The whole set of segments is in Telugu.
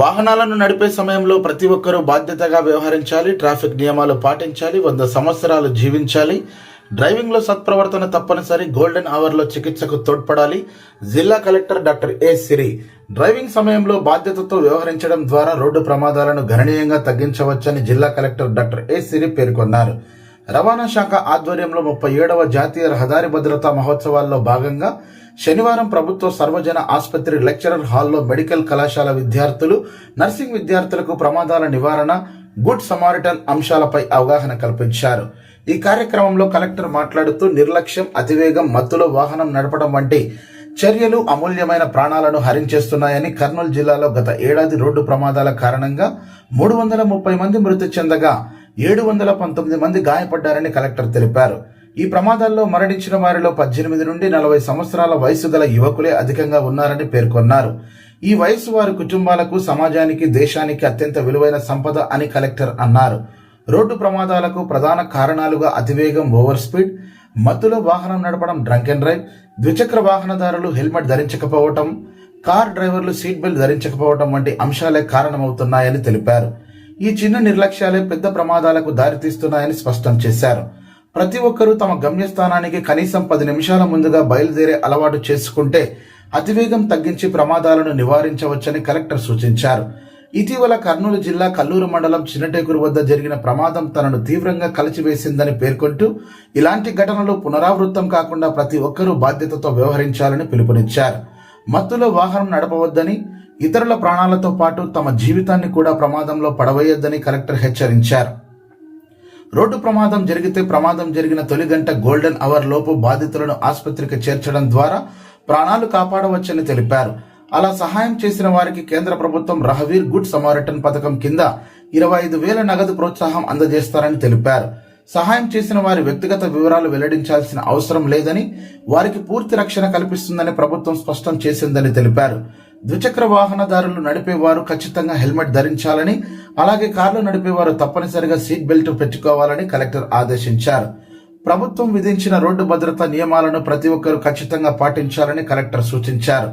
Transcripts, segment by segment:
వాహనాలను నడిపే సమయంలో ప్రతి ఒక్కరూ బాధ్యతగా వ్యవహరించాలి. ట్రాఫిక్ నియమాలు పాటించాలి. 100 సంవత్సరాలు జీవించాలి. డ్రైవింగ్లో సత్ప్రవర్తన తప్పనిసరి. గోల్డెన్ అవర్లో చికిత్సకు తోడ్పడాలి. జిల్లా కలెక్టర్ డాక్టర్ ఏ సిరి డ్రైవింగ్ సమయంలో బాధ్యతతో వ్యవహరించడం ద్వారా రోడ్డు ప్రమాదాలను గణనీయంగా తగ్గించవచ్చని జిల్లా కలెక్టర్ డాక్టర్ ఏ సిరి పేర్కొన్నారు. రవాణా శాఖ ఆధ్వర్యంలో 37వ జాతీయ రహదారి భద్రతా మహోత్సవాల్లో భాగంగా శనివారం ప్రభుత్వ సర్వజన ఆసుపత్రి లెక్చరర్ హాల్లో మెడికల్ కళాశాల విద్యార్థులు, నర్సింగ్ విద్యార్థులకు ప్రమాదాల నివారణ, గుడ్ సమారిటన్ అంశాలపై అవగాహన కల్పించారు. ఈ కార్యక్రమంలో కలెక్టర్ మాట్లాడుతూ నిర్లక్ష్యం, అతివేగం, మత్తులో వాహనం నడపడం వంటి చర్యలు అమూల్యమైన ప్రాణాలను హరించేస్తున్నాయని, కర్నూలు జిల్లాలో గత ఏడాది రోడ్డు ప్రమాదాల కారణంగా 330 మంది మృతి చెందగా 719 మంది గాయపడ్డారని కలెక్టర్ తెలిపారు. ఈ ప్రమాదాల్లో మరణించిన వారిలో 18 నుండి 40 సంవత్సరాల వయసు గల యువకులే అధికంగా ఉన్నారని పేర్కొన్నారు. ఈ వయసు వారి కుటుంబాలకు, సమాజానికి, దేశానికి అత్యంత విలువైన సంపద అని కలెక్టర్ అన్నారు. రోడ్డు ప్రమాదాలకు ప్రధాన కారణాలుగా అతివేగం, ఓవర్ స్పీడ్, మత్తులో వాహనం నడపడం, డ్రంక్ అండ్ డ్రైవ్, ద్విచక్ర వాహనదారులు హెల్మెట్ ధరించకపోవటం, కార్ డ్రైవర్లు సీట్ బెల్ట్ ధరించకపోవటం వంటి అంశాలే కారణమవుతున్నాయని తెలిపారు. ఈ చిన్న నిర్లక్ష్యాలే పెద్ద ప్రమాదాలకు దారితీస్తున్నాయని స్పష్టం చేశారు. ప్రతి ఒక్కరూ తమ గమ్యస్థానానికి కనీసం 10 నిమిషాల ముందుగా బయలుదేరే అలవాటు చేసుకుంటే అతివేగం తగ్గించి ప్రమాదాలను నివారించవచ్చని కలెక్టర్ సూచించారు. ఇటీవల కర్నూలు జిల్లా కల్లూరు మండలం చిన్నటేకూరు వద్ద జరిగిన ప్రమాదం తనను తీవ్రంగా కలిచివేసిందని పేర్కొంటూ ఇలాంటి ఘటనలు పునరావృతం కాకుండా ప్రతి ఒక్కరూ బాధ్యతతో వ్యవహరించాలని పిలుపునిచ్చారు. మత్తులో వాహనం నడపవద్దని, ఇతరుల ప్రాణాలతో పాటు తమ జీవితాన్ని కూడా ప్రమాదంలో పడవేయొద్దని కలెక్టర్ హెచ్చరించారు. రోడ్డు ప్రమాదం జరిగితే ప్రమాదం జరిగిన తొలి గంట గోల్డెన్ అవర్ లోపు బాధితులను ఆసుపత్రికి చేర్చడం ద్వారా ప్రాణాలు కాపాడవచ్చని తెలిపారు. అలా సహాయం చేసిన వారికి కేంద్ర ప్రభుత్వం రహవీర్ గుడ్ సమారిటన్ పథకం కింద 25,000 నగదు ప్రోత్సాహం అందజేస్తారని తెలిపారు. సహాయం చేసిన వారి వ్యక్తిగత వివరాలు వెల్లడించాల్సిన అవసరం లేదని, వారికి పూర్తి రక్షణ కల్పిస్తుందని ప్రభుత్వం స్పష్టం చేసిందని తెలిపారు. ద్విచక్ర వాహనదారులు నడిపేవారు ఖచ్చితంగా హెల్మెట్ ధరించాలని, అలాగే కార్లు నడిపేవారు తప్పనిసరిగా సీట్ బెల్ట్ పెట్టుకోవాలని కలెక్టర్ ఆదేశించారు. ప్రభుత్వం విధించిన రోడ్డు భద్రతా నియమాలను ప్రతి ఒక్కరూ ఖచ్చితంగా పాటించాలని కలెక్టర్ సూచించారు.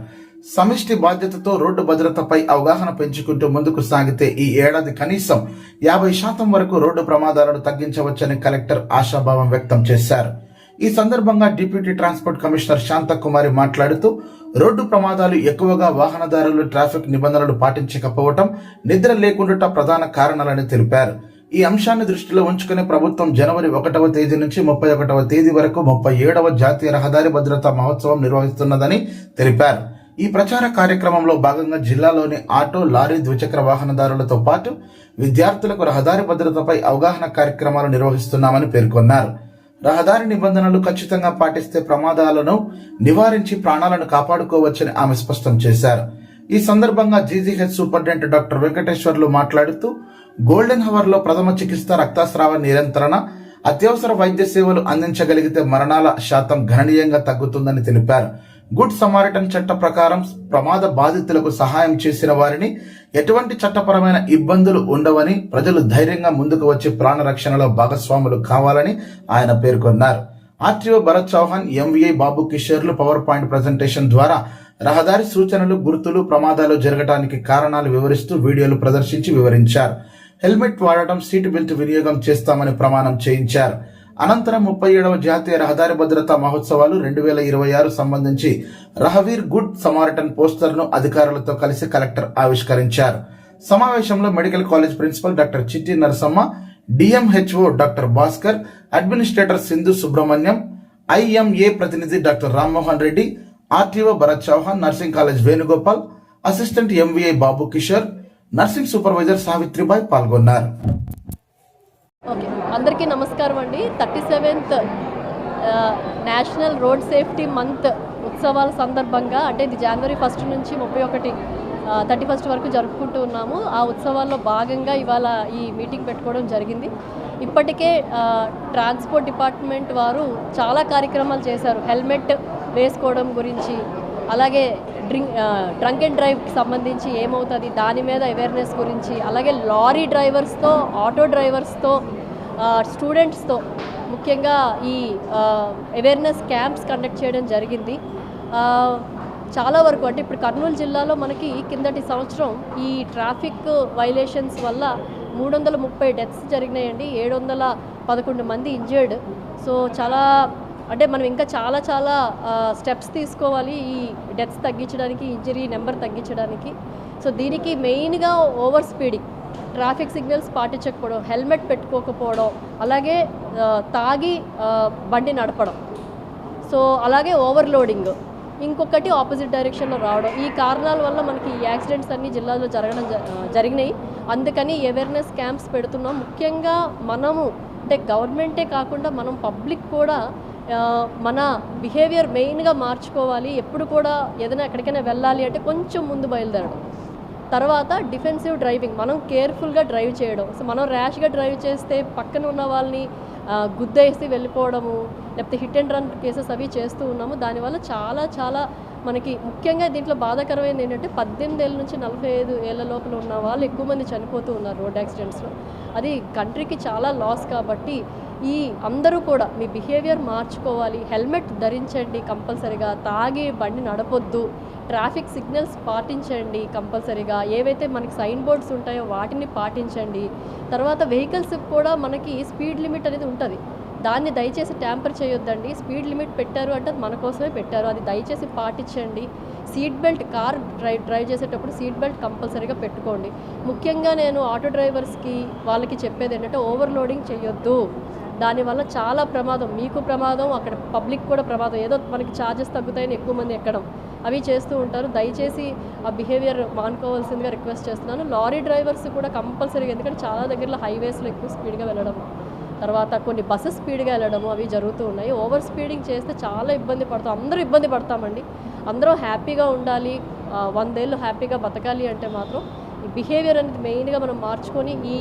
సమిష్టి బాధ్యతతో రోడ్డు భద్రతపై అవగాహన పెంచుకుంటూ ముందుకు సాగితే ఈ ఏడాది కనీసం 50% వరకు రోడ్డు ప్రమాదాలను తగ్గించవచ్చని కలెక్టర్ ఆశాభావం వ్యక్తం చేశారు. ఈ సందర్భంగా డిప్యూటీ ట్రాన్స్పోర్ట్ కమిషనర్ శాంతకుమారి మాట్లాడుతూ రోడ్డు ప్రమాదాలు ఎక్కువగా వాహనదారులు ట్రాఫిక్ నిబంధనలు పాటించకపోవటం, నిద్ర లేకుండా ప్రధాన కారణాలని తెలిపారు. ఈ అంశాన్ని దృష్టిలో ఉంచుకుని ప్రభుత్వం జనవరి 1వ తేదీ నుంచి 31వ తేదీ వరకు 37వ జాతీయ రహదారి భద్రతా మహోత్సవం నిర్వహిస్తున్నదని తెలిపారు. ఈ ప్రచార కార్యక్రమంలో భాగంగా జిల్లాలోని ఆటో, లారీ, ద్విచక్ర వాహనదారులతో పాటు విద్యార్థులకు రహదారి భద్రతపై అవగాహన కార్యక్రమాలు నిర్వహిస్తున్నామని పేర్కొన్నారు. రహదారి నిబంధనలు ఖచ్చితంగా పాటిస్తే ప్రమాదాలను నివారించి ప్రాణాలను కాపాడుకోవచ్చని ఆమె స్పష్టం చేశారు. ఈ సందర్భంగా జీజీహెచ్ సూపరింటెండెంట్ డాక్టర్ వెంకటేశ్వర్లు మాట్లాడుతూ గోల్డెన్ అవర్ లో ప్రథమ చికిత్స, రక్తస్రావ నియంత్రణ, అత్యవసర వైద్య సేవలు అందించగలిగితే మరణాల శాతం గణనీయంగా తగ్గుతుందని తెలిపారు. గుడ్ సమారిటన్ చట్ట ప్రకారం ప్రమాద బాధితులకు సహాయం చేసిన వారిని ఎటువంటి చట్టపరమైన ఇబ్బందులు ఉండవని, ప్రజలు ధైర్యంగా ముందుకు వచ్చి ప్రాణ రక్షణలో భాగస్వాములు కావాలని ఆయన పేర్కొన్నారు. ఆర్టీఓ భరత్ చౌహాన్, ఎంవీఐ బాబు కిషోర్లు పవర్ పాయింట్ ప్రజెంటేషన్ ద్వారా రహదారి సూచనలు, గుర్తులు, ప్రమాదాలు జరగడానికి కారణాలు వివరిస్తూ వీడియోలు ప్రదర్శించి వివరించారు. హెల్మెట్ వాడటం, సీటు బెల్ట్ వినియోగం చేస్తామని ప్రమాణం చేయించారు. అనంతరం 37వ జాతీయ రహదారి భద్రతా మహోత్సవాలు 2026 సంబంధించి రహవీర్ గుడ్ సమారిటన్ పోస్టర్ను అధికారులతో కలిసి కలెక్టర్ ఆవిష్కరించారు. సమావేశంలో medical college principal doctor Chitti Narasamma, DMHO doctor Bhaskar, administrator Sindhu Subrahmanyam, IMA ప్రతినిధి doctor Rammohan Reddy, RTO Bharat Chauhan, nursing college Venugopal, assistant MVI Babu Kishore, nursing supervisor Savitribai పాల్గొన్నారు. ఓకే, అందరికీ నమస్కారం అండి. 37th national road safety month ఉత్సవాల సందర్భంగా, అంటే ఇది జనవరి 1 నుంచి 31 వరకు జరుపుకుంటూ ఉన్నాము. ఆ ఉత్సవాల్లో భాగంగా ఇవాళ ఈ మీటింగ్ పెట్టుకోవడం జరిగింది. ఇప్పటికే ట్రాన్స్పోర్ట్ డిపార్ట్మెంట్ వారు చాలా కార్యక్రమాలు చేశారు. హెల్మెట్ వేసుకోవడం గురించి, అలాగే డ్రంక్ అండ్ డ్రైవ్కి సంబంధించి ఏమవుతుంది దాని మీద అవేర్నెస్ గురించి, అలాగే లారీ డ్రైవర్స్తో, ఆటో డ్రైవర్స్తో, స్టూడెంట్స్తో ముఖ్యంగా ఈ అవేర్నెస్ క్యాంప్స్ కండక్ట్ చేయడం జరిగింది. చాలా వరకు అంటే ఇప్పుడు కర్నూలు జిల్లాలో మనకి కిందటి సంవత్సరం ఈ ట్రాఫిక్ వైలేషన్స్ వల్ల 330 డెత్స్ జరిగినాయండి, 711 మంది ఇంజర్డ్. సో చాలా అంటే మనం ఇంకా చాలా చాలా స్టెప్స్ తీసుకోవాలి ఈ డెత్స్ తగ్గించడానికి, ఇంజరీ నెంబర్ తగ్గించడానికి. సో దీనికి మెయిన్గా ఓవర్ స్పీడింగ్, ట్రాఫిక్ సిగ్నల్స్ పాటించకపోవడం, హెల్మెట్ పెట్టుకోకపోవడం, అలాగే తాగి బండి నడపడం, సో అలాగే ఓవర్లోడింగ్, ఇంకొకటి ఆపోజిట్ డైరెక్షన్లో రావడం, ఈ కారణాల వల్ల మనకి ఈ యాక్సిడెంట్స్ అన్నీ జిల్లాలో జరిగినాయి. అందుకని అవేర్నెస్ క్యాంప్స్ పెడుతున్నాం. ముఖ్యంగా మనము అంటే గవర్నమెంటే కాకుండా మనం పబ్లిక్ కూడా మన బిహేవియర్ మెయిన్గా మార్చుకోవాలి. ఎప్పుడు కూడా ఏదైనా ఎక్కడికైనా వెళ్ళాలి అంటే కొంచెం ముందు బయలుదేరడం, తర్వాత డిఫెన్సివ్ డ్రైవింగ్, మనం కేర్ఫుల్గా డ్రైవ్ చేయడం. సో మనం ర్యాష్గా డ్రైవ్ చేస్తే పక్కన ఉన్న వాళ్ళని గుద్దేసి వెళ్ళిపోవడము, లేకపోతే హిట్ అండ్ రన్ కేసెస్ అవి చేస్తూ ఉన్నాము. దానివల్ల చాలా చాలా మనకి ముఖ్యంగా దీంట్లో బాధాకరమైనది ఏంటంటే 18 ఏళ్ళ నుంచి 45 ఏళ్ళ లోపల ఉన్న వాళ్ళు ఎక్కువ మంది చనిపోతూ ఉన్నారు రోడ్ యాక్సిడెంట్స్లో. అది కంట్రీకి చాలా లాస్. కాబట్టి ఈ అందరూ కూడా మీ బిహేవియర్ మార్చుకోవాలి. హెల్మెట్ ధరించండి కంపల్సరీగా, తాగి బండి నడపొద్దు, ట్రాఫిక్ సిగ్నల్స్ పాటించండి కంపల్సరీగా, ఏవైతే మనకి సైన్ బోర్డ్స్ ఉంటాయో వాటిని పాటించండి. తర్వాత వెహికల్స్కి కూడా మనకి స్పీడ్ లిమిట్ అనేది ఉంటుంది, దాన్ని దయచేసి ట్యాంపర్ చేయొద్దండి. స్పీడ్ లిమిట్ పెట్టారు అంటే మన కోసమే పెట్టారు, అది దయచేసి పాటించండి. సీట్ బెల్ట్, కార్ డ్రైవ్ చేసేటప్పుడు సీట్ బెల్ట్ కంపల్సరీగా పెట్టుకోండి. ముఖ్యంగా నేను ఆటో డ్రైవర్స్కి వాళ్ళకి చెప్పేది ఏంటంటే ఓవర్లోడింగ్ చేయొద్దు, దానివల్ల చాలా ప్రమాదం, మీకు ప్రమాదం, అక్కడ పబ్లిక్ కూడా ప్రమాదం. ఏదో మనకి ఛార్జెస్ తగ్గుతాయని ఎక్కువ మంది ఎక్కడం అవి చేస్తూ ఉంటారు. దయచేసి ఆ బిహేవియర్ మానుకోవాల్సిందిగా రిక్వెస్ట్ చేస్తున్నాను. లారీ డ్రైవర్స్ కూడా కంపల్సరీగా, ఎందుకంటే చాలా దగ్గరలో హైవేస్లో ఎక్కువ స్పీడ్గా వెళ్ళడం, తర్వాత కొన్ని బస్సెస్ స్పీడ్గా వెళ్ళడము అవి జరుగుతూ ఉన్నాయి. ఓవర్ స్పీడింగ్ చేస్తే చాలా ఇబ్బంది పడతాం, అందరూ ఇబ్బంది పడతామండి. అందరూ హ్యాపీగా ఉండాలి, 100 ఏళ్ళు హ్యాపీగా బతకాలి అంటే మాత్రం ఈ బిహేవియర్ అనేది మెయిన్గా మనం మార్చుకొని ఈ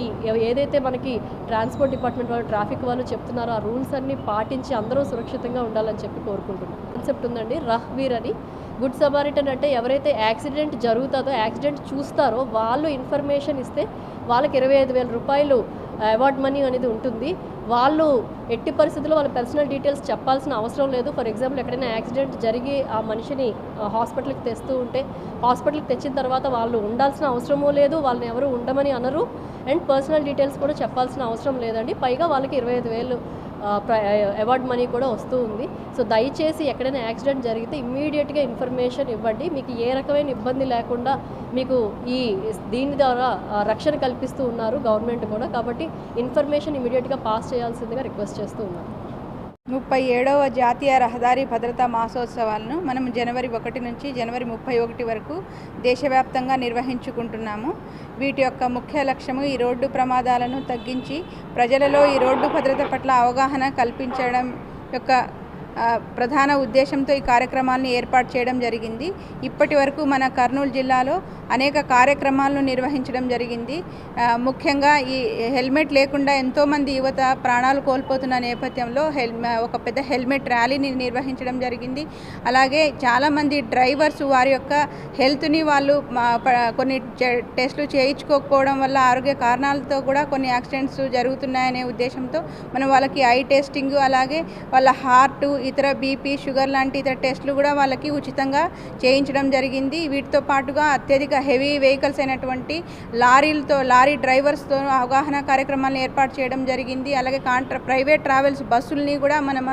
ఏదైతే మనకి ట్రాన్స్పోర్ట్ డిపార్ట్మెంట్ వాళ్ళు, ట్రాఫిక్ వాళ్ళు చెప్తున్నారో ఆ రూల్స్ అన్నీ పాటించి అందరూ సురక్షితంగా ఉండాలని చెప్పి కోరుకుంటున్నాం. కాన్సెప్ట్ ఉందండి రహ్వీర్ అని. గుడ్ సమారిటన్ అంటే ఎవరైతే యాక్సిడెంట్ జరుగుతుందో, యాక్సిడెంట్ చూస్తారో వాళ్ళు ఇన్ఫర్మేషన్ ఇస్తే వాళ్ళకి 25,000 రూపాయలు అవార్డ్ మనీ అనేది ఉంటుంది. వాళ్ళు ఎట్టి పరిస్థితుల్లో వాళ్ళ పర్సనల్ డీటెయిల్స్ చెప్పాల్సిన అవసరం లేదు. ఫర్ ఎగ్జాంపుల్ ఎక్కడైనా యాక్సిడెంట్ జరిగి ఆ మనిషిని హాస్పిటల్కి తెస్తూ ఉంటే హాస్పిటల్కి తెచ్చిన తర్వాత వాళ్ళు ఉండాల్సిన అవసరమూ లేదు, వాళ్ళని ఎవరు ఉండమని అనరు, అండ్ పర్సనల్ డీటెయిల్స్ కూడా చెప్పాల్సిన అవసరం లేదండి. పైగా వాళ్ళకి 25,000 అవార్డ్ మనీ కూడా వస్తూ ఉంది. సో దయచేసి ఎక్కడైనా యాక్సిడెంట్ జరిగితే ఇమ్మీడియట్గా ఇన్ఫర్మేషన్ ఇవ్వండి. మీకు ఏ రకమైన ఇబ్బంది లేకుండా మీకు దీని ద్వారా రక్షణ కల్పిస్తూ ఉన్నారు గవర్నమెంట్ కూడా. కాబట్టి ఇన్ఫర్మేషన్ ఇమ్మీడియట్గా పాస్ చేయాల్సిందిగా రిక్వెస్ట్ చేస్తూ ఉన్నారు. 37వ జాతీయ రహదారి భద్రతా మాసోత్సవాలను మనం జనవరి 1 నుంచి జనవరి 31 వరకు దేశవ్యాప్తంగా నిర్వహించుకుంటున్నాము. వీటి యొక్క ముఖ్య లక్ష్యము ఈ రోడ్డు ప్రమాదాలను తగ్గించి ప్రజలలో ఈ రోడ్డు భద్రత పట్ల అవగాహన కల్పించడం యొక్క ప్రధాన ఉద్దేశంతో ఈ కార్యక్రమాలను ఏర్పాటు చేయడం జరిగింది. ఇప్పటి వరకు మన కర్నూలు జిల్లాలో అనేక కార్యక్రమాలను నిర్వహించడం జరిగింది. ముఖ్యంగా ఈ హెల్మెట్ లేకుండా ఎంతోమంది యువత ప్రాణాలు కోల్పోతున్న నేపథ్యంలో ఒక పెద్ద హెల్మెట్ ర్యాలీని నిర్వహించడం జరిగింది. అలాగే చాలామంది డ్రైవర్స్ వారి యొక్క హెల్త్ని వాళ్ళు కొన్ని టెస్టులు చేయించుకోకపోవడం వల్ల ఆరోగ్య కారణాలతో కూడా కొన్ని యాక్సిడెంట్స్ జరుగుతున్నాయనే ఉద్దేశంతో మనం వాళ్ళకి ఐ టెస్టింగ్, అలాగే వాళ్ళ హార్ట్, ఇతర బీపీ, షుగర్ లాంటి ఇతర టెస్టులు కూడా వాళ్ళకి ఉచితంగా చేయించడం జరిగింది. వీటితో పాటుగా అత్యధిక హెవీ వెహికల్స్ అయినటువంటి లారీ డ్రైవర్స్తో అవగాహన కార్యక్రమాలను ఏర్పాటు చేయడం జరిగింది. అలాగే ప్రైవేట్ ట్రావెల్స్ బస్సుల్ని కూడా మనం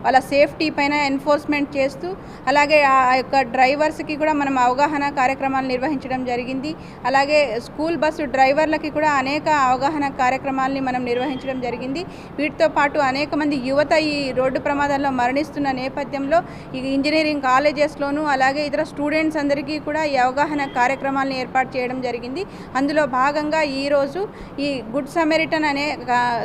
వాళ్ళ సేఫ్టీ పైన ఎన్ఫోర్స్మెంట్ చేస్తూ, అలాగే ఆ యొక్క డ్రైవర్స్కి కూడా మనం అవగాహన కార్యక్రమాలు నిర్వహించడం జరిగింది. అలాగే స్కూల్ బస్సు డ్రైవర్లకి కూడా అనేక అవగాహన కార్యక్రమాలని మనం నిర్వహించడం జరిగింది. వీటితో పాటు అనేక మంది యువత ఈ రోడ్డు ప్రమాదాల్లో మరణిస్తున్న నేపథ్యంలో ఈ ఇంజనీరింగ్ కాలేజెస్లోనూ అలాగే ఇతర స్టూడెంట్స్ అందరికీ కూడా ఈ అవగాహన కార్యక్రమాలను ఏర్పాటు చేయడం జరిగింది. అందులో భాగంగా ఈరోజు ఈ గుడ్ సమరిటన్ అనే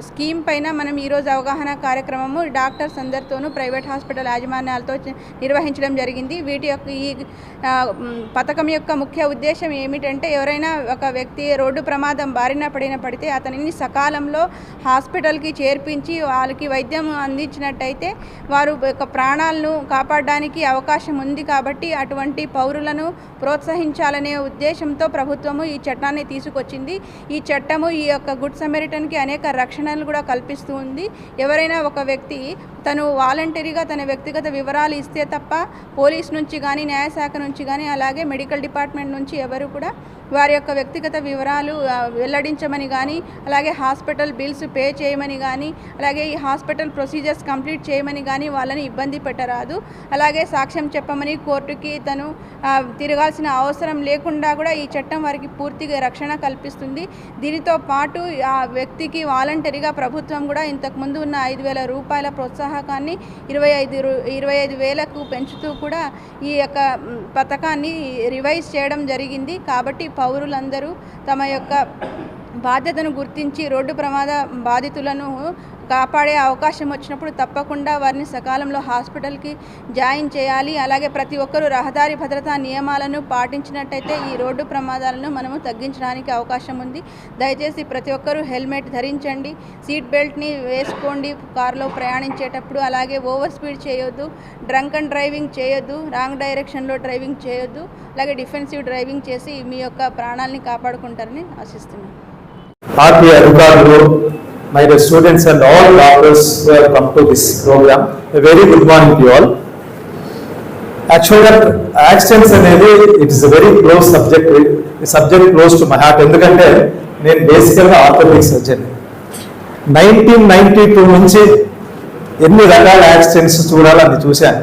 స్కీమ్ పైన మనం ఈరోజు అవగాహన కార్యక్రమము డాక్టర్స్ అందరితోనూ ప్రైవేట్ హాస్పిటల్ యాజమాన్యాలతో నిర్వహించడం జరిగింది. వీటి యొక్క ఈ పథకం యొక్క ముఖ్య ఉద్దేశం ఏమిటంటే, ఎవరైనా ఒక వ్యక్తి రోడ్డు ప్రమాదం బారిన పడితే అతనిని సకాలంలో హాస్పిటల్కి చేర్పించి వాళ్ళకి వైద్యం అందించినట్టయితే వారు యొక్క ప్రాణాలను కాపాడడానికి అవకాశం ఉంది. కాబట్టి అటువంటి పౌరులను ప్రోత్సహించాలనే ఉద్దేశంతో ప్రభుత్వము ఈ చట్టాన్ని తీసుకొచ్చింది. ఈ చట్టము ఈ యొక్క గుడ్ సమరిటన్కి అనేక రక్షణలు కూడా కల్పిస్తూ ఉంది. ఎవరైనా ఒక వ్యక్తి తను వాలంటరీగా తన వ్యక్తిగత వివరాలు ఇస్తే తప్ప పోలీస్ నుంచి కానీ, న్యాయశాఖ నుంచి కానీ, అలాగే మెడికల్ డిపార్ట్మెంట్ నుంచి ఎవరు కూడా వారి యొక్క వ్యక్తిగత వివరాలు వెల్లడించమని కానీ, అలాగే హాస్పిటల్ బిల్స్ పే చేయమని కానీ, అలాగే ఈ హాస్పిటల్ ప్రొసీజర్స్ కంప్లీట్ చేయమని కానీ వాళ్ళని ఇబ్బంది పెట్టరాదు. అలాగే సాక్ష్యం చెప్పమని కోర్టుకి తను తిరగాల్సిన అవసరం లేకుండా కూడా ఈ చట్టం వారికి పూర్తిగా రక్షణ కల్పిస్తుంది. దీనితో పాటు ఆ వ్యక్తికి వాలంటరీగా ప్రభుత్వం కూడా ఇంతకుముందు ఉన్న 5,000 రూపాయల ప్రోత్సాహకాన్ని 25,000కు పెంచుతూ కూడా ఈ యొక్క పథకాన్ని రివైజ్ చేయడం జరిగింది. కాబట్టి పౌరులందరూ తమ యొక్క బాధ్యతను గుర్తించి రోడ్డు ప్రమాద బాధితులను కాపాడే అవకాశం వచ్చినప్పుడు తప్పకుండా వారిని సకాలంలో హాస్పిటల్కి జాయిన్ చేయాలి. అలాగే ప్రతి ఒక్కరూ రహదారి భద్రతా నియమాలను పాటించినట్టయితే ఈ రోడ్డు ప్రమాదాలను మనము తగ్గించడానికి అవకాశం ఉంది. దయచేసి ప్రతి ఒక్కరూ హెల్మెట్ ధరించండి, సీట్ బెల్ట్ని వేసుకోండి కారులో ప్రయాణించేటప్పుడు. అలాగే ఓవర్ స్పీడ్ చేయొద్దు, డ్రంక్ అండ్ డ్రైవింగ్ చేయొద్దు, రాంగ్ డైరెక్షన్లో డ్రైవింగ్ చేయొద్దు, అలాగే డిఫెన్సివ్ డ్రైవింగ్ చేసి మీ యొక్క ప్రాణాలని కాపాడుకుంటారని ఆశిస్తున్నాను. My dear students and all doctors who have come to this program, a very good morning to you all. Actually, accidents అనేది it is a very close subject, a subject close to my heart. ఎందుకంటే నేను బేసికల్గా ఆర్థోపెడిక్ సర్జన్. 1992 నుంచి ఎన్ని రకాల యాక్సిడెంట్స్ చూడాలని చూశాను.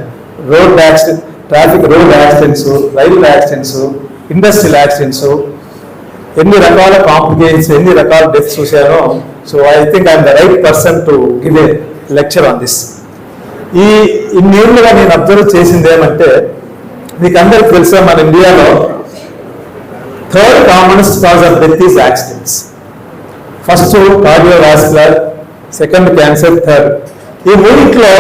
Road accident, traffic road accidents, railway accidents, industrial accidents, ఎన్ని రకాల కాంప్లికేషన్స్, ఎన్ని రకాల డెత్స్ చూశానో. So I think I'm the right person to give a lecture on this. ఇన్నేళ్ళుగా నేను అబ్జర్వ్ చేసింది ఏమంటే, మీకు అందరికి తెలుసా మన ఇండియాలో 3rd commonest cause of death is accidents. First cardiovascular, second cancer, third. ఈ మూడింట్లో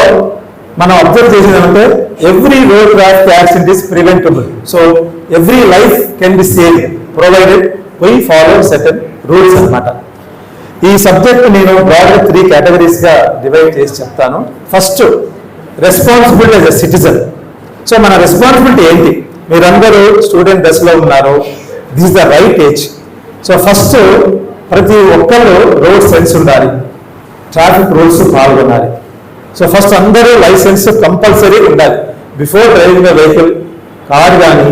మనం అబ్జర్వ్ చేసింది ఏమంటే every road traffic accident is preventable. So every life can be saved provided we follow certain rules అన్నమాట. ఈ సబ్జెక్ట్ నేను బ్రాడ్గా 3 కేటగిరీస్గా డివైడ్ చేసి చెప్తాను. First, responsibility as a citizen. So మన రెస్పాన్సిబిలిటీ ఏంటి? మీరందరూ స్టూడెంట్ దశలో ఉన్నారు, this is the right age. So first, ప్రతి ఒక్కళ్ళు రోడ్ సెన్స్ ఉండాలి, ట్రాఫిక్ రూల్స్ పాల్గొనాలి. సో ఫస్ట్ అందరూ లైసెన్స్ కంపల్సరీ ఉండాలి. Before driving the vehicle, car కానీ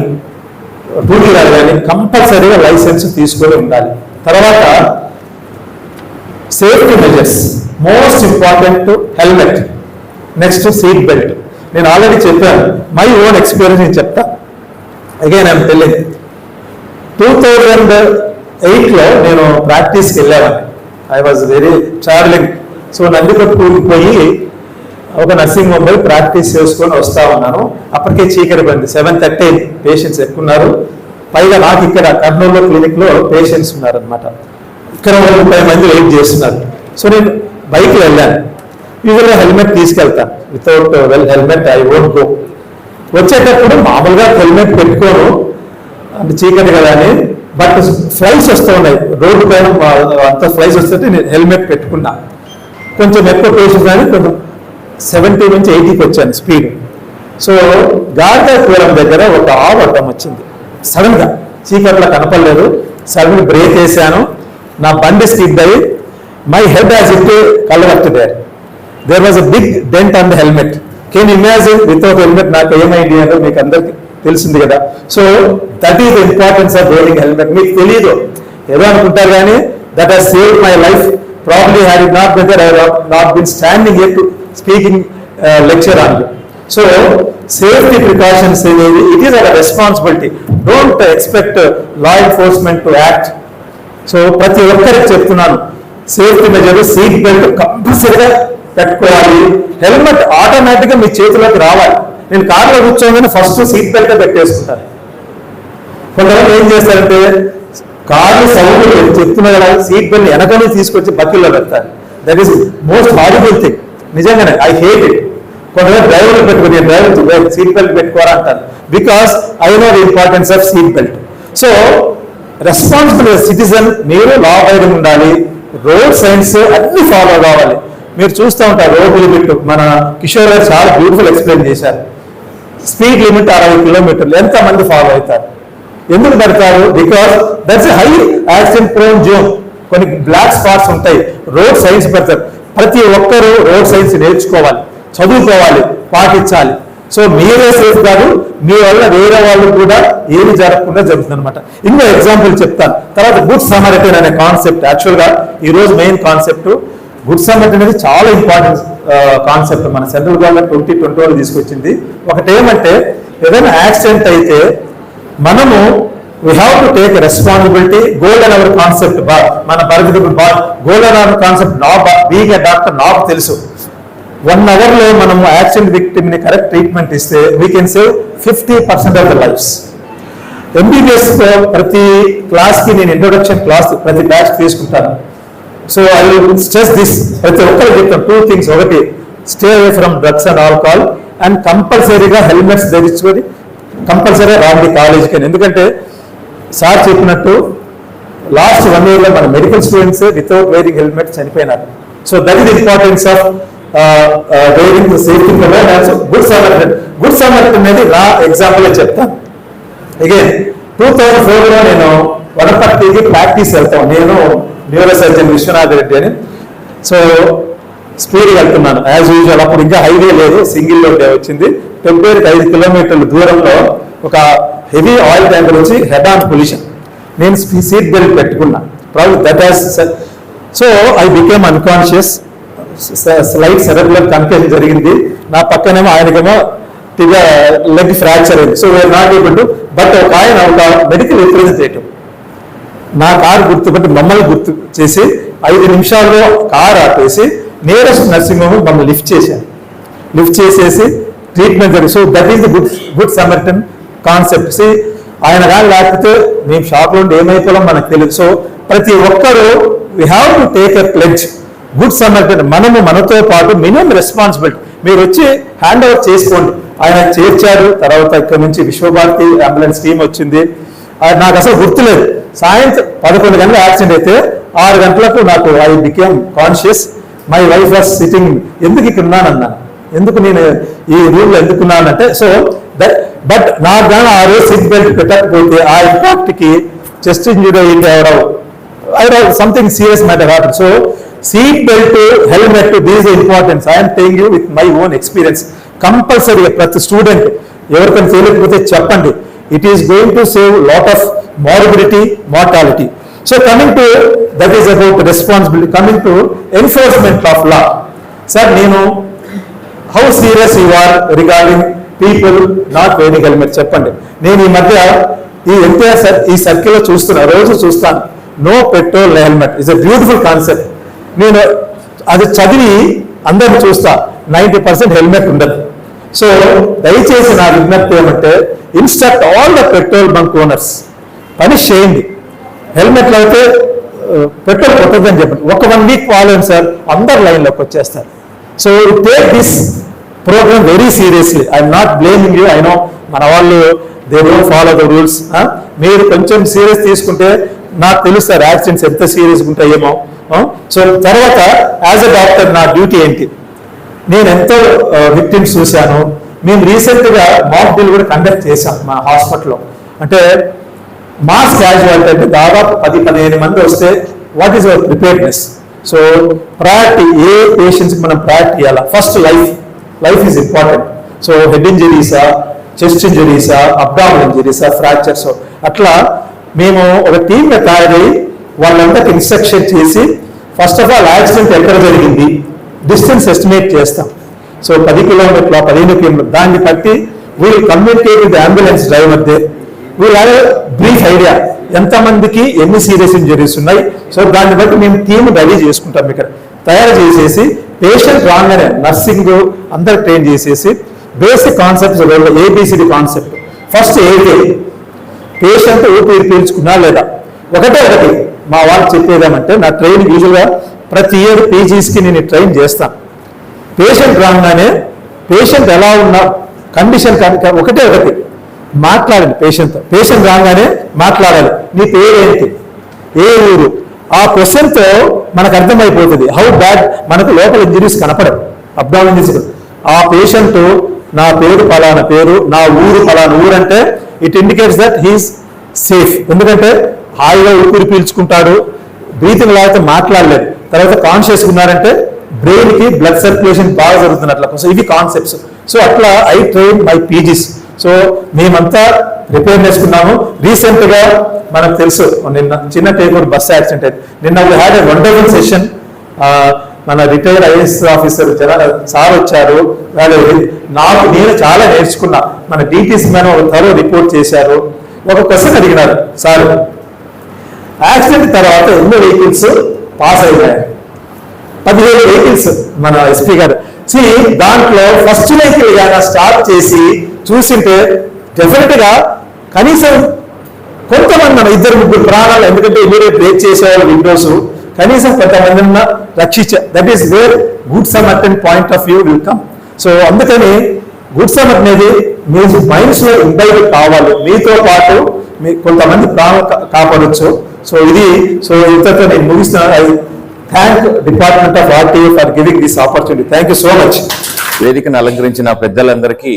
2-వీలర్ కానీ కంపల్సరీగా లైసెన్స్ తీసుకొని ఉండాలి. తర్వాత safety measures, most important helmet, next seat belt. నేను ఆల్రెడీ చెప్పాను, మై ఓన్ ఎక్స్పీరియన్స్ నేను చెప్తా. Again I'm telling. 2008లో నేను ప్రాక్టీస్కి వెళ్ళాను. I was very travelling. So నందికొట్కూరుకి పోయి ఒక నర్సింగ్ హోమ్ పోయి ప్రాక్టీస్ చేసుకొని వస్తా ఉన్నాను. అప్పటికే చీకటి పడింది, 7:30 పేషెంట్స్ ఎక్కున్నారు. పైగా నాకు ఇక్కడ కర్నూలు క్లినిక్లో పేషెంట్స్ ఉన్నారనమాట. ఇక్కడ 30 మంది వెయిట్ చేస్తున్నారు. సో నేను బైక్లో వెళ్ళాను. యూజువల్గా హెల్మెట్ తీసుకెళ్తాను. Without helmet I won't go. వచ్చేటప్పుడు మామూలుగా హెల్మెట్ పెట్టుకోను, అంటే చీకటి కదా అని. బట్ ఫ్లైట్స్ వస్తూ ఉన్నాయి రోడ్డు పైన, అంత ఫ్లైట్స్ వస్తుంటే నేను హెల్మెట్ పెట్టుకున్నా. కొంచెం ఎక్కువ పేషెంట్స్ కానీ కొంచెం 70 నుంచి 80కి వచ్చాను స్పీడ్. సో గార్దాపురం దగ్గర ఒక ఆవు అడ్డం వచ్చింది. సడన్గా చీకట్లో కనపడలేదు. సడన్ బ్రేక్ వేసాను, నా బండి స్కిడ్ అయ్యి my head as it collided there was a big dent on the helmet. Can imagine without helmet నాకు ఏమైంది అంటే మీకు అందరికి తెలిసింది కదా. So that is the importance of wearing helmet. మీకు తెలియదు ఏదో అనుకుంటారు కానీ that has saved my life. Probably had it not better I have not been standing here to speaking lecture on you. So safety precautions అనేది it is our responsibility. Don't expect law enforcement to act. So ప్రతి ఒక్కరికి చెప్తున్నాను, సేఫ్టీ మెజర్, సీట్ బెల్ట్ కంపల్సరీగా పెట్టుకోవాలి. హెల్మెట్ ఆటోమేటిక్గా మీ చేతిలోకి రావాలి. నేను కార్లో కూర్చోగానే ఫస్ట్ సీట్ బెల్ట్ పెట్టేసుకుంటాను. కొంతమంది ఏం చేస్తారంటే కార్లు సౌండ్ చెప్తున్నా కదా, సీట్ బెల్ట్ వెనకనే తీసుకొచ్చి బకెట్లో పెడతారు. That is most horrible thing. నిజంగానే ఐ హేట్ ఇట్. కొంతమంది డ్రైవర్లు పెట్టుకుని డ్రైవర్ సీట్ బెల్ట్ పెట్టుకోరా అంటారు. Because I know the importance of seat belt. So responsible citizen, మీరు లా అబైడింగ్ ఉండాలి, రోడ్ సైన్స్ అన్ని ఫాలో కావాలి. మీరు చూస్తూ ఉంటారు రోడ్ లిమిట్, మన కిషోర్ గారు చాలా బ్యూటిఫుల్ ఎక్స్ప్లెయిన్ చేశారు. స్పీడ్ లిమిట్ 60 కిలోమీటర్లు ఎంతమంది ఫాలో అవుతారు? ఎందుకు పెడతారు? Because that's high accident prone zone. కొన్ని బ్లాక్ స్పాట్స్ ఉంటాయి. రోడ్ సైన్స్ పెడతారు. ప్రతి ఒక్కరూ రోడ్ సైన్స్ నేర్చుకోవాలి, చదువుకోవాలి, పాటించాలి. సో మీరే సేఫ్ కాదు, మీ వల్ల వేరే వాళ్ళు కూడా ఏమి జరగకుండా జరుగుతుంది అనమాట. ఇంకో ఎగ్జాంపుల్ చెప్తాను. తర్వాత గుడ్ సమరిటన్ అనే కాన్సెప్ట్, యాక్చువల్గా ఈ రోజు మెయిన్ కాన్సెప్ట్ గుడ్ సమరిటన్ అనేది చాలా ఇంపార్టెంట్ కాన్సెప్ట్. మన సెంట్రల్ గవర్నమెంట్ 2020 తీసుకొచ్చింది. ఒకటి ఏమంటే, ఏదైనా యాక్సిడెంట్ అయితే మనము we have to take responsibility. Golden hour concept, మన పరిధికి golden hour concept being a doctor నాకు తెలుసు. 1 hour లో మనము యాక్సిడెంట్ విక్టిమ్ ని కరెక్ట్ ట్రీట్మెంట్ ఇస్తే we can save 50% of the lives. MBBS లో ప్రతి క్లాస్ కి నేను ఇంట్రొడక్షన్ క్లాస్ ప్రతి బ్యాచ్ తీసుకుంటాను. So I will stress this, ప్రతి ఒక్కరు చెప్తాను 2 things. ఒకటి, stay away from drugs and alcohol, and కంపల్సరీగా హెల్మెట్స్ ధరించుకొని కంపల్సరీగా రాండి కాలేజీకి. ఎందుకంటే సార్ చెప్పినట్టు లాస్ట్ 1 year లో మన medical students without wearing helmet చనిపోయినారు. So that is importance of wearing safety. Good samaritan, good samaritan అనేది నా ఎగ్జాంపుల్ చెప్తాను. అగైన్ 2004లో నేను వనపర్తికి ప్రాక్టీస్ వెళ్తాను. నేను న్యూరో సర్జన్ విశ్వనాథ్ రెడ్డి అని. సో స్పీడ్ వెళ్తున్నాను యాజ్ యూజువల్. అప్పుడు ఇంకా హైవే లేదు, సింగిల్ రోడ్ వచ్చింది. టెంపరీకి 5 కిలోమీటర్ల దూరంలో ఒక హెవీ ఆయిల్ ట్యాంకర్ వచ్చి హెడ్ ఆన్ పొజిషన్. నేను సీట్ బెల్ట్ పెట్టుకున్నా. Problem that has, so I became unconscious. Slight cerebral confusion జరిగింది. నా పక్కనేమో ఆయనకేమో లెగ్ ఫ్రాక్చర్ అయింది. So we are not able to, but ఒక ఆయన ఒక మెడికల్ రిప్రజెంటేటివ్ నా కారు గుర్తుపట్టి మమ్మల్ని గుర్తు చేసి 5 నిమిషాల్లో కారు ఆపేసి నియరెస్ట్ నర్సింగ్ హోమ్ మమ్మల్ని లిఫ్ట్ చేసేసి ట్రీట్మెంట్ జరిగింది. So that is the good Samaritan concept. See ఆయన కానీ లేకపోతే మేము షాప్లో ఉండి ఏమైపోయాం మనకు తెలియదు. సో ప్రతి ఒక్కరూ we have to take a pledge. Good Samaritan, మనతో పాటు మినిమం రెస్పాన్సిబిలిటీ. మీరు వచ్చి హ్యాండ్ ఓవర్ చేసుకోండి. ఆయన చేర్చారు. తర్వాత ఇక్కడ నుంచి విశ్వభారతి అంబులెన్స్ టీం వచ్చింది. నాకు అసలు గుర్తులేదు. సాయంత్రం 11 గంటల యాక్సిడెంట్ అయితే 6 గంటలకు నాకు I became conscious. My wife was sitting. ఎందుకు ఇక్కడ ఉన్నానన్నా, ఎందుకు నేను ఈ రూమ్లో ఎందుకున్నానంటే, సో బట్ నాకు కానీ ఆ రోజు సీట్ బెల్ట్ పెట్టకపోతే ఆ ఇంపాక్ట్కి చెస్ట్ ఇంజరీ అయింది, something serious matter happen. So seat belt, helmet, these importance. I'm telling you with my own experience. కంపల్సరీగా ప్రతి స్టూడెంట్ ఎవరికైనా తెలియకపోతే చెప్పండి. It is going to save lot of morbidity, mortality. So coming to, that is about responsibility. Coming to enforcement of law. Sir, how serious you are regarding people not wearing helmet? చెప్పండి. నేను ఈ మధ్య ఈ ఎంటీఆర్ ఈ సర్కిల్లో రోజు చూస్తాను. No petrol helmet is a beautiful concept. నేను అది చదివి అందరిని చూస్తా, 90% హెల్మెట్ ఉండదు. సో దయచేసి నా విజ్ఞప్తి ఏమంటే, instruct all the petrol bunk owners, punish చేయండి. హెల్మెట్లు అయితే పెట్రోల్ కొట్టదని చెప్పండి. ఒక 1 week ఫాలో సార్, అందరు లైన్లోకి వచ్చేస్తారు. So take this programme very seriously. I'm not blaming you. I know మన వాళ్ళు they don't follow the rules. మీరు కొంచెం సీరియస్ తీసుకుంటే నాకు తెలుస్తారు యాక్సిడెంట్స్ ఎంత సీరియస్గా ఉంటాయేమో. సో తర్వాత యాజ్ అ డాక్టర్ నా డ్యూటీ ఏంటి, నేను ఎంతో విక్టిమ్స్ చూశాను. మేము రీసెంట్గా మాక్ డ్రిల్ కూడా కండక్ట్ చేశాం మా హాస్పిటల్లో. అంటే మాస్ క్యాజువాలిటీ అంటే దాదాపు 10-15 మంది వస్తే what is our preparedness. So priority, ఏ పేషెంట్స్కి మనం ప్రయారిటీ ఇవ్వాలా? First life is important. So head ఇంజరీసా, చెస్ట్ ఇంజరీసా, అబ్డామినల్ ఇంజరీసా, ఫ్రాక్చర్స్, అట్లా మేము ఒక టీమ్గా తయారై వాళ్ళందరికీ ఇన్స్ట్రక్షన్ చేసి ఫస్ట్ ఆఫ్ ఆల్ యాక్సిడెంట్ ఎక్కడ జరిగింది, డిస్టెన్స్ ఎస్టిమేట్ చేస్తాం. సో 10 కిలోమీటర్ల 15 కిలోమీటర్, దాన్ని బట్టి we'll communicate with ambulance driver they. We'll have a brief idea ఎంతమందికి ఎన్ని సీరియస్ ఇంజరీస్ ఉన్నాయి. సో దాన్ని బట్టి మేము టీమ్ రెడీ చేసుకుంటాం. ఇక్కడ తయారు చేసేసి పేషెంట్ రాగానే నర్సింగ్ అందరు ట్రైన్ చేసేసి basic concepts, ABCD concept. First ఏదే పేషెంట్ ఊపిరి పీల్చుకున్నా లేదా, ఒకటి మా వాళ్ళు చెప్పేదేమంటే, నా ట్రైన్ యూజువల్గా ప్రతి ఇయర్ PGస్కి నేను ట్రైన్ చేస్తాను. పేషెంట్ రాగానే పేషెంట్ ఎలా ఉన్నా కండిషన్ ఒకటి మాట్లాడండి పేషెంట్తో. పేషెంట్ రాగానే మాట్లాడాలి. నీ పేరేంటి, ఏ ఊరు, ఆ క్వశ్చన్తో మనకు అర్థమైపోతుంది హౌ బ్యాడ్, మనకు లోపల ఇంజరీస్ కనపడవు, అబ్డామిన్ ఇంజరీస్. ఆ పేషెంట్ నా పేరు పలానా పేరు, నా ఊరు పలానా ఊరు అంటే it indicates that he's safe. ఎందుకంటే హాయిగా ఊపిరి పీల్చుకుంటాడు, బ్రీతింగ్ లేకపోతే మాట్లాడలేదు, తర్వాత కాన్షియస్ ఉన్నారంటే బ్రెయిన్ కి బ్లడ్ సర్క్యులేషన్ బాగా జరుగుతున్నట్ల. సో ఇవి కాన్సెప్ట్స్. సో అట్లా I train my PGs. So మేమంతా రిపేర్ చేసుకున్నాము. రీసెంట్ గా మనకు తెలుసు నిన్న చిన్న టేకూర్ బస్ యాక్సిడెంట్ అయింది. నిన్న we had a wonderful session. మన రిటైర్డ్ ఐఏఎస్ ఆఫీసర్ సార్ వచ్చారు. నేను చాలా నేర్చుకున్నా. మన డిటిసి మేడం ఒక త్వరగా రిపోర్ట్ చేశారు. ఒక క్వశ్చన్ అడిగినారు సార్, యాక్సిడెంట్ తర్వాత ఎన్ని వెహికల్స్ పాస్ అయ్యాయి? 15 వెహికల్స్. మన ఎస్పీ గారు దాంట్లో ఫస్ట్ వెహికల్ కానీ స్టార్ట్ చేసి చూసింటే డెఫినెట్ గా కనీసం కొంతమంది మన 2-3 ప్రాణాలు, ఎందుకంటే ఇమీడియట్ బ్రేక్ చేసేవాళ్ళు విండోస్, కనీసం కొంతమంది రక్షించారు. That is where good samaritan point of view will come. So అందుకని గుడ్ సమర్థ్ అనేది మీ మైండ్స్ లో ఇంబైబ్ కావాలి. మీతో పాటు మీ కొంతమంది ప్రాణాలు కాపాడొచ్చు. సో ఇంతతో నేను ముగిస్తున్నాను. I thank department of RTA for giving this opportunity. Thank you so much. వేదికను అలంకరించిన పెద్దలందరికీ,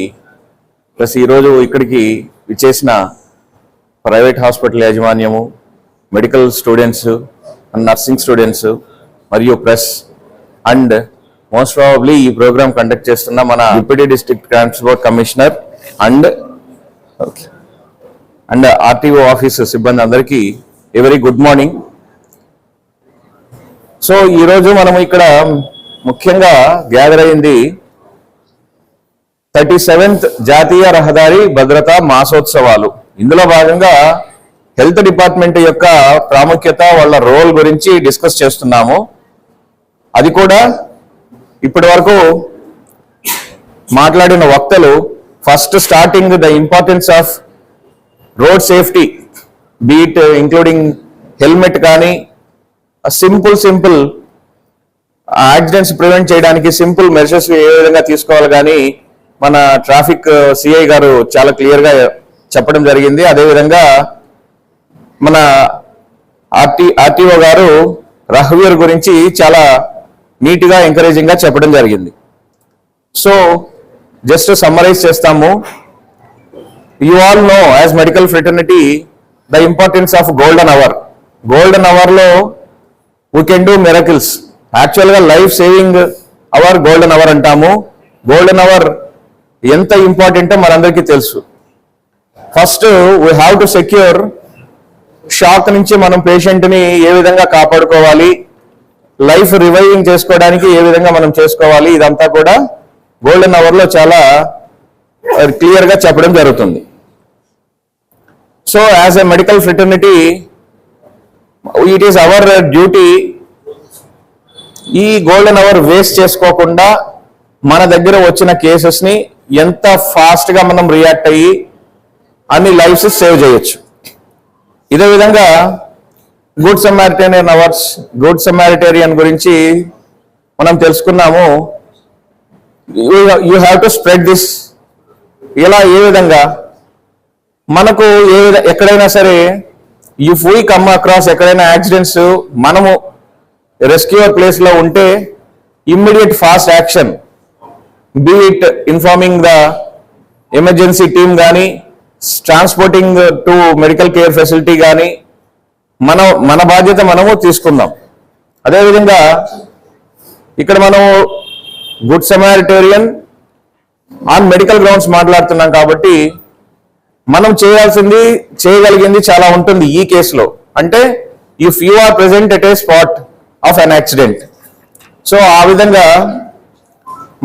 ప్లస్ ఈరోజు ఇక్కడికి విచ్చేసిన ప్రైవేట్ హాస్పిటల్ యాజమాన్యము, medical students and nursing students మరియు ప్రెస్ అండ్ మోస్ట్ ప్రాబబ్లీ ఈ ప్రోగ్రామ్ కండక్ట్ చేస్తున్న మన deputy district transport commissioner and RTO office సిబ్బంది అందరికీ a very good morning. So ఈరోజు మనం ఇక్కడ ముఖ్యంగా గ్యాదర్ అయింది 37th జాతీయ రహదారి భద్రతా మాసోత్సవాలు. ఇందులో భాగంగా హెల్త్ డిపార్ట్మెంట్ యొక్క ప్రాముఖ్యత, వాళ్ళ రోల్ గురించి డిస్కస్ చేస్తున్నాము. అది కూడా ఇప్పటి వరకు మాట్లాడిన వక్తలు first starting the importance of road safety, beat including helmet కానీ సింపుల్ యాక్సిడెంట్స్ ప్రివెంట్ చేయడానికి సింపుల్ మెజర్స్ ఏ విధంగా తీసుకోవాలి కానీ మన ట్రాఫిక్ సిఐ గారు చాలా క్లియర్ గా చెప్పడం జరిగింది. అదేవిధంగా మన ఆర్టీఓ గారు రహ్వీర్ గురించి చాలా నీట్ గా ఎంకరేజింగ్ గా చెప్పడం జరిగింది. సో జస్ట్ సమ్మరైజ్ చేస్తాము. You all know as medical fraternity the importance of golden hour. Golden hour లో we can do miracles. Actual గా life saving hour golden hour అంటాము. గోల్డెన్ అవర్ ఎంత ఇంపార్టెంటో మనందరికీ తెలుసు. First we have to secure, shock నుంచి మనం పేషెంట్ ని ఏ విధంగా కాపాడుకోవాలి, లైఫ్ రివైవింగ్ చేసుకోవడానికి ఏ విధంగా మనం చేసుకోవాలి, ఇదంతా కూడా గోల్డెన్ అవర్ లో చాలా క్లియర్ గా చెప్పడం జరుగుతుంది. So as a medical fraternity it is our duty ఈ గోల్డెన్ అవర్ వేస్ట్ చేసుకోకుండా మన దగ్గర వచ్చిన కేసెస్ ని ఎంత ఫాస్ట్ గా మనం రియాక్ట్ అయ్యి అన్ని లైఫ్స్ సేవ్ చేయొచ్చు. ఇదే విధంగా గుడ్ సమారిటేరియన్ గురించి మనం తెలుసుకున్నాము. You have to spread this. ఇలా ఏ విధంగా మనకు ఎక్కడైనా సరే ఇఫ్ వీ కమ్ అక్రాస్ ఎక్కడైనా యాక్సిడెంట్స్, మనము రెస్క్యూర్ ప్లేస్ లో ఉంటే immediate fast action, be it informing the emergency team కానీ, transporting to medical care facility కానీ మన బాధ్యత మనము తీసుకుందాం. అదేవిధంగా ఇక్కడ మనం good samaritan on medical grounds మాట్లాడుతున్నాం కాబట్టి మనం చేయగలిగింది చాలా ఉంటుంది ఈ కేసులో. అంటే if you are present at a spot of an accident, so ఆ విధంగా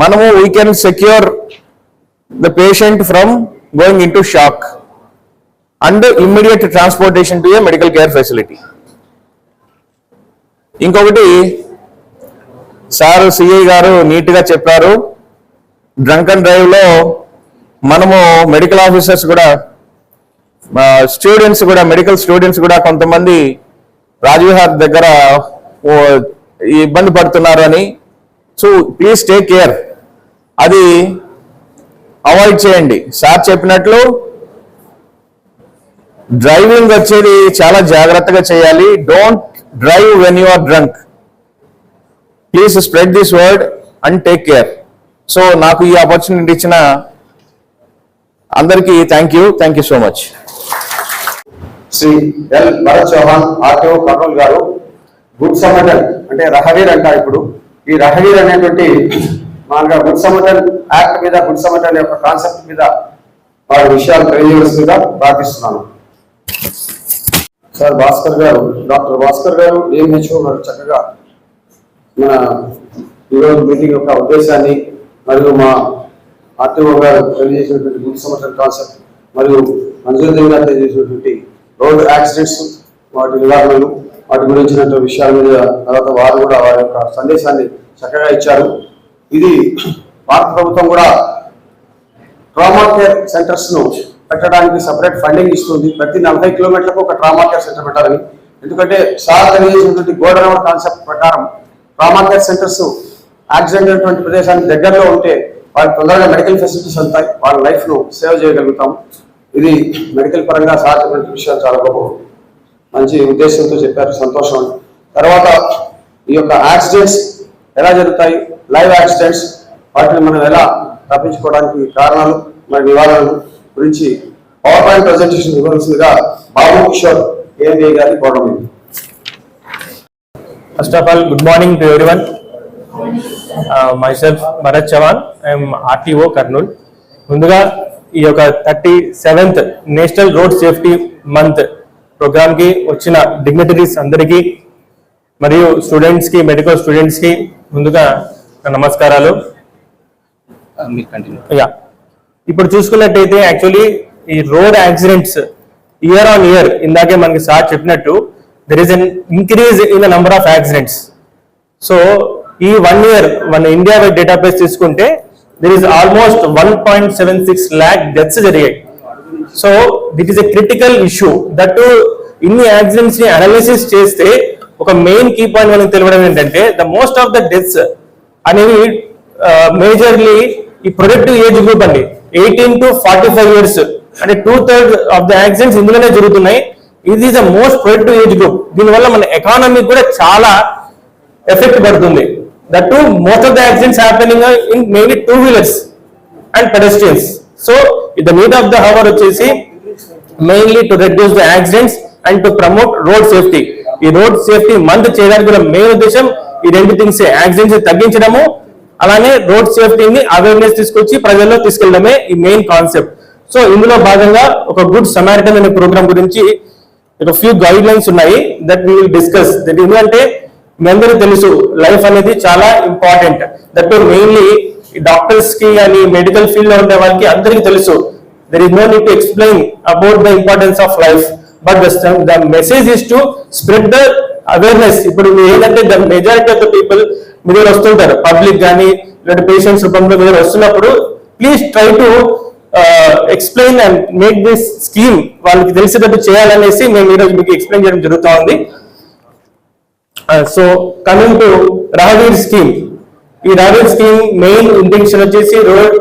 మనము we can secure the patient from going in to shock and immediate transportation to a medical care facility. ఇంకొకటి సార్ సిఐ గారు నీట్ గా చెప్పారు, డ్రంక్ అండ్ డ్రైవ్ లో మనము మెడికల్ ఆఫీసర్స్ కూడా, మెడికల్ స్టూడెంట్స్ కూడా కొంతమంది రాజవిహార్ దగ్గర ఇబ్బంది పడుతున్నారు అని. సో ప్లీజ్ టేక్ కేర్, అది అవాయిడ్ చేయండి. సార్ చెప్పినట్లు డ్రైవింగ్ వచ్చేది చాలా జాగ్రత్తగా చేయాలి. Don't drive when you are drunk. Please spread this word and take care. So నాకు ఈ ఆపర్చునిటీ ఇచ్చిన అందరికీ thank you so much. Shri L Bharat Chauhan RTO Kurnool గారు గుడ్ సమటన్ అంటే రహవీర్ అంటారు ఇప్పుడు. ఈ రహవీర్ అనేటువంటి మామూలుగా గుడ్ సమటన్ యాక్ట్ మీద, గుడ్ సమటన్ యొక్క కాన్సెప్ట్ మీద వారి విషయాలు తెలియజేస్తుందిగా ప్రార్థిస్తున్నాను. సార్ భాస్కర్ గారు, డాక్టర్ భాస్కర్ గారు డిఎంహెచ్ఓ గారు చక్కగా మన ఈరోజు మీటింగ్ యొక్క ఉద్దేశాన్ని మరియు మా ఆర్టీఓ గారు తెలియజేసినటువంటి గుడ్ సమటన్ కాన్సెప్ట్ మరియు మంజూరుద్దీన్ గారు తెలియజేసినటువంటి రోడ్ యాక్సిడెంట్స్, వాటి నివారణలు, వాటి గురించినటువంటి విషయాల మీద తర్వాత వారు కూడా వారి యొక్క సందేశాన్ని చక్కగా ఇచ్చారు. ఇది భారత ప్రభుత్వం కూడా ట్రామా కేర్ సెంటర్స్ ను పెట్టడానికి సపరేట్ ఫండింగ్ ఇస్తుంది. ప్రతి 40 కిలోమీటర్లకు ఒక ట్రామా కేర్ సెంటర్ పెట్టాలని. ఎందుకంటే సార్ తెలియజేసినటువంటి గోల్డెన్ అవర్ కాన్సెప్ట్ ప్రకారం ట్రామా కేర్ సెంటర్స్ యాక్సిడెంట్ అయినటువంటి ప్రదేశానికి దగ్గరలో ఉంటే వాళ్ళకి తొందరగా మెడికల్ ఫెసిలిటీస్ ఉంటాయి, వాళ్ళ లైఫ్ ను సేవ్ చేయగలుగుతాం. ఇది మెడికల్ పరంగా సాధ్యమైన విషయాలు చాలా గొప్ప మంచి ఉద్దేశంతో చెప్పారు, సంతోషం. తర్వాత ఈ యొక్క యాక్సిడెంట్స్ ఎలా జరుగుతాయి, లైవ్ యాక్సిడెంట్స్, వాటిని మనం ఎలా తప్పించుకోవడానికి కారణాలు మరి నివారణలు గురించి పవర్ పాయింట్ ప్రజెంటేషన్ ఇవ్వాల్సిందిగా బాబు కిషోర్ ఏఎంఏ గారిని కోరడం. First of all, good morning to everyone. Myself Bharat Chavan, I am RTO Karnool. ముందుగా ఈ యొక్క 37th national road safety month programme కి వచ్చిన డిగ్నిటరీస్ అందరికీ మరియు స్టూడెంట్స్ కి, మెడికల్ స్టూడెంట్స్ కి ముందుగా నమస్కారాలు. ఇప్పుడు చూసుకున్నట్టయితే యాక్చువల్లీ ఈ road accidents year on year ఇందాకే మనకి సార్ చెప్పినట్టు there is an increase in the number of accidents. So ఈ 1 year మన ఇండియా వైడ్ డేటాబేస్ తీసుకుంటే there is almost 1.76 lakh deaths జరిగాయి. So that is a critical issue. That ఇన్ని యాక్సిడెంట్స్ ని అనాలిసిస్ చేస్తే ఒక మెయిన్ కీ పాయింట్ మనకు తెలియడం ఏంటంటే the most of the deaths అనేవి మేజర్లీ ఈ ప్రొడక్టివ్ ఏజ్ గ్రూప్ అండి, 18 to 45 years, అంటే 2/3 ఆఫ్ ద యాక్సిడెంట్స్ ఇందులోనే జరుగుతున్నాయి. ఇది is the most productive age group. దీనివల్ల మన ఎకానమీ కూడా చాలా ఎఫెక్ట్ పడుతుంది. That to most of the accidents happening in maybe 2 wheelers and pedestrians. So the need of the hour వచ్చేసి mainly to reduce the accidents and to promote road safety. ఈ రోడ్ సేఫ్టీ మంత్ చేయడానికి కూడా మెయిన్ ఉద్దేశం ఈ రెండు థింగ్స్, యాక్సిడెంట్స్ తగ్గించడము, అలానే రోడ్ సేఫ్టీని అవేర్నెస్ తీసుకొచ్చి ప్రజల్లో తీసుకెళ్లడమే ఈ మెయిన్ కాన్సెప్ట్. సో ఇందులో భాగంగా ఒక గుడ్ సమారిటన్ అనే ప్రోగ్రామ్ గురించి ఒక ఫ్యూ గైడ్ లైన్స్ ఉన్నాయి that we will discuss. That ఎందుకంటే మీ అందరూ తెలుసు లైఫ్ అనేది చాలా ఇంపార్టెంట్. దట్ మెయిన్లీ డాక్టర్స్ కి అని మెడికల్ ఫీల్డ్ లో ఉండే వాళ్ళకి అందరికీ తెలుసు. There is no need to explain about the importance of life, but the message is to spread the awareness. ఇప్పుడు ఏంటంటే the majority of the people మీ దగ్గర వస్తుంటారు, పబ్లిక్ కానీ లేదా పేషెంట్స్ రూపంలో మీ దగ్గర వస్తున్నప్పుడు please try to explain and make this scheme వాళ్ళకి తెలిసేటట్టు చేయాలనేసి మేము ఈరోజు మీకు ఎక్స్ప్లెయిన్ చేయడం జరుగుతూ ఉంది. So coming to Rahveer scheme, ఈ రహవీర్ స్కీమ్ మెయిన్ ఇంటెన్షన్ వచ్చేసి రోడ్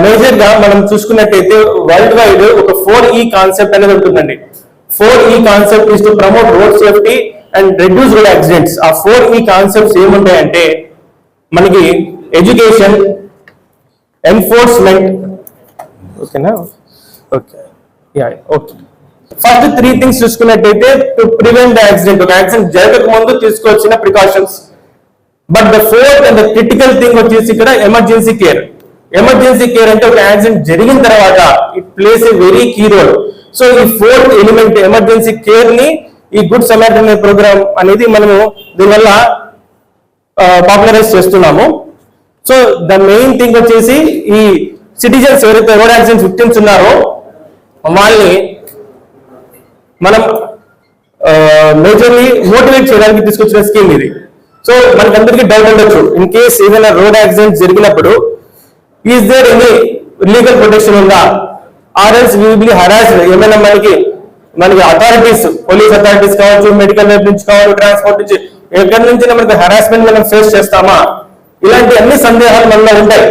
మేజర్ గా మనం చూసుకున్నట్టయితే వరల్డ్ వైడ్ ఒక 4E కాన్సెప్ట్ అనేది ఉంటుందండి. 4E concept is to promote road safety and reduce road accidents. ఆ 4E కాన్సెప్ట్స్ ఏముంటాయంటే మనకి ఎడ్యుకేషన్, ఎన్ఫోర్స్మెంట్, ఓకేనా, ఓకే, ఓకే. ఫస్ట్ 3 things చూసుకున్నట్టయితే టు ప్రివెంట్ ద యాక్సిడెంట్, ఒక యాక్సిడెంట్ జరగక ముందు తీసుకోవాల్సిన precautions. But the 4th and the critical thing వచ్చేసి ఇక్కడ ఎమర్జెన్సీ కేర్. ఎమర్జెన్సీ కేర్ అంటే ఒక యాక్సిడెంట్ జరిగిన తర్వాత it plays a very key role. So ఈ 4th ఎలిమెంట్ ఎమర్జెన్సీ కేర్ ని ఈ గుడ్ సమారిటన్ ప్రోగ్రామ్ అనేది మనము దీనివల్ల పాపులరైజ్ చేస్తున్నాము. సో ద మెయిన్ థింగ్ వచ్చేసి ఈ సిటిజన్స్ ఎవరైతే రోడ్ యాక్సిడెంట్స్ విక్టిమ్స్ ఉన్నారో వాళ్ళని మనం మేజర్లీ మోటివేట్ చేయడానికి తీసుకొచ్చిన స్కీమ్ ఇది. సో మనకందరికీ డౌట్ ఉండొచ్చు, ఇన్ కేస్ ఏదైనా రోడ్ యాక్సిడెంట్ జరిగినప్పుడు is there any legal protection ఉందా, or else we will be harassed. ఏమైనా మనకి అథారిటీస్, పోలీస్ అథారిటీస్ కావచ్చు, మెడికల్ వైపు నుంచి కావచ్చు, ట్రాన్స్పోర్ట్ నుంచి, ఎక్కడి నుంచి మనకి హరాస్మెంట్ మనం ఫేస్ చేస్తామా, ఇలాంటి అన్ని సందేహాలు మనలో ఉంటాయి.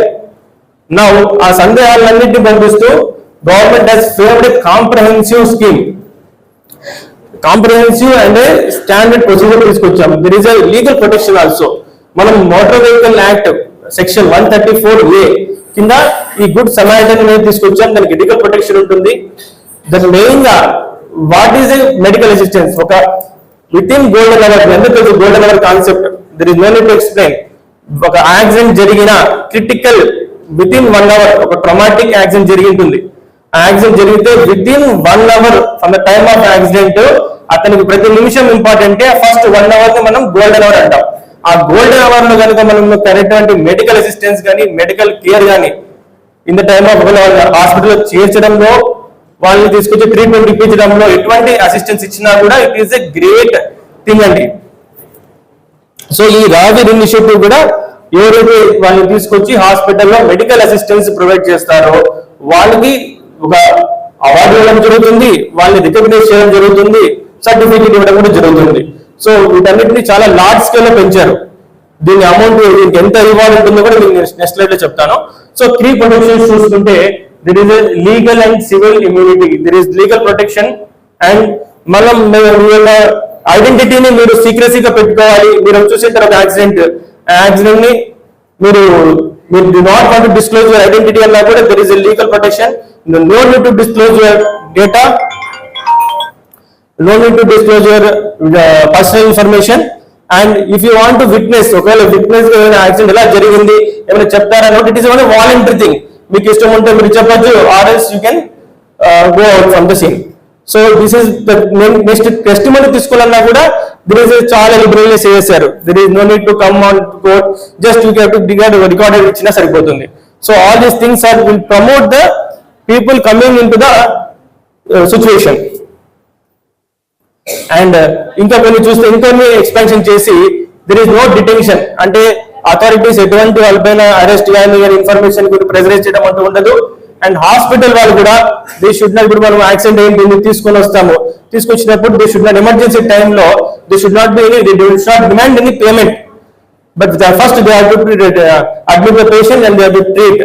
నా ఆ సందేహాలన్నింటినీ పంపిస్తూ government has favoured comprehensive scheme, comprehensive and standard procedure తీసుకొచ్చాము. There is a legal protection also. మనం motor vehicle act section 134A కింద ఈ గుడ్ సమారిటన్ అనేది తీసుకొచ్చాం. దానికి ఎథికల్ ప్రొటెక్షన్ ఉంటుంది. దాని మెయిన్ గా what is a medical assistance, ఒక విత్ ఇన్ గోల్డెన్ అవర్, ఎందుకు golden hour concept, there is no need to explain. ఒక యాక్సిడెంట్ జరిగిన క్రిటికల్ విత్ ఇన్ 1 hour, ఒక ట్రామాటిక్ యాక్సిడెంట్ జరిగి ఉంటుంది. ఆ యాక్సిడెంట్ జరిగితే within 1 hour from the time of accident అతనికి ప్రతి నిమిషం ఇంపార్టెంటే. ఫస్ట్ 1 hour ని మనం గోల్డెన్ అవర్ అంటాం. ఆ గోల్డెన్ అవర్ లో కనుక మనం కరెక్ట్ మెడికల్ అసిస్టెన్స్ కానీ మెడికల్ కేర్ కానీ in the time of hospital చేర్చడంలో, వాళ్ళని తీసుకొచ్చి ట్రీట్మెంట్ ఇప్పించడంలో ఎటువంటి అసిస్టెన్స్ ఇచ్చినా కూడా it is a great thing అండి. సో ఈ రాజర్ ఇనిషియేటివ్ కూడా ఎవరైతే వాళ్ళని తీసుకొచ్చి హాస్పిటల్లో మెడికల్ అసిస్టెన్స్ ప్రొవైడ్ చేస్తారో వాళ్ళకి ఒక అవార్డు ఇవ్వడం జరుగుతుంది, వాళ్ళని రికగ్నైజ్ చేయడం జరుగుతుంది, సర్టిఫికేట్ ఇవ్వడం కూడా జరుగుతుంది. సో వీటన్నిటిని చాలా లార్జ్ స్కేల్ లో పెంచారు. దీని అమౌంట్ దీనికి ఎంత ఇవ్వాలి ఉంటుందో కూడా నేను నెక్స్ట్ స్లైడ్ లో చెప్తాను. సో 3 ప్రొటెక్షన్స్ చూసుకుంటే there is a legal and civil immunity, there is legal protection and మనం ఐడెంటిటీని మీరు సీక్రెసీగా పెట్టుకోవాలి. మీరు చూసేంటారు ఒక యాక్సిడెంట్ ని మీరు do not want to disclose your identity అన్నా కూడా there is a legal protection, no need to disclose your data, no need to disclose your personal information. And if you want to witness, ఒకవేళ విట్నెస్ యాక్సిడెంట్ ఎలా జరిగింది ఏమైనా చెప్తారని, it is only voluntary thing. మీకు ఇష్టం ఉంటే మీరు చెప్పచ్చు, or else you can go out from the scene. So this is next testimony తీసుకోవాలన్నా కూడా దిర్ ఇస్ చాలా లిబరల్నెస్ చేశారు. There is no need to come on court, just you have to recorded ఇచ్చినా సరిపోతుంది. So all these things are will promote the people coming in to the situation. And ఇంకా కొన్ని చూస్తే ఇంకొన్ని ఎక్స్పాన్షన్ చేసి దిర్ ఇస్ నో డిటెన్షన్, అంటే అథారిటీస్ ఎటువంటి వాళ్ళపైన అరెస్ట్ కానీ ఇన్ఫర్మేషన్ కూడా ప్రెజరైజ్ చేయడం అంటూ ఉండదు. అండ్ హాస్పిటల్ వాళ్ళు కూడా దే షుడ్ నాట్, ఇప్పుడు మనం యాక్సిడెంట్ ఏంటి తీసుకొని వస్తాము, తీసుకొచ్చినప్పుడు దే షుడ్ నాట్ ఎమర్జెన్సీ టైంలో they should not be any, they should not demand any payment, but first they have to admit the patient and they have to treat.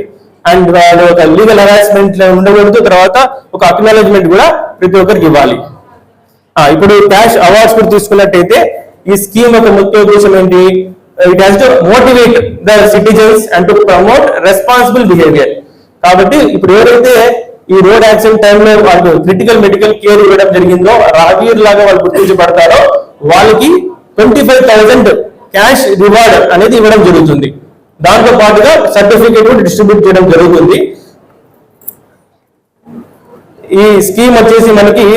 And వాళ్ళు ఒక లీగల్ హరాస్మెంట్ ఉండకూడదు. తర్వాత ఒక అక్నాలెడ్జ్మెంట్ కూడా ప్రతి ఒక్కరికి ఇవ్వాలి. ఇప్పుడు క్యాష్ అవార్డ్స్ కూడా తీసుకున్నట్టయితే ఈ స్కీమ్ యొక్క ముఖ్య ఉద్దేశం ఏంటి, it has to motivate the citizens and to promote responsible behaviour. కాబట్టి ఇప్పుడు ఎవరైతే ఈ రోడ్ యాక్సిడెంట్ టైంలో వాళ్ళు క్రిటికల్ మెడికల్ కేర్ ఇవ్వడం జరిగిందో, రావీర్ లాగా వాళ్ళు గుర్తించబడతారో వాళ్ళకి 25,000 క్యాష్ రివార్డ్ అనేది ఇవ్వడం జరుగుతుంది. దాంతో పాటుగా సర్టిఫికేట్ కూడా డిస్ట్రిబ్యూట్ చేయడం జరుగుతుంది. ఈ స్కీమ్ వచ్చేసి మనకి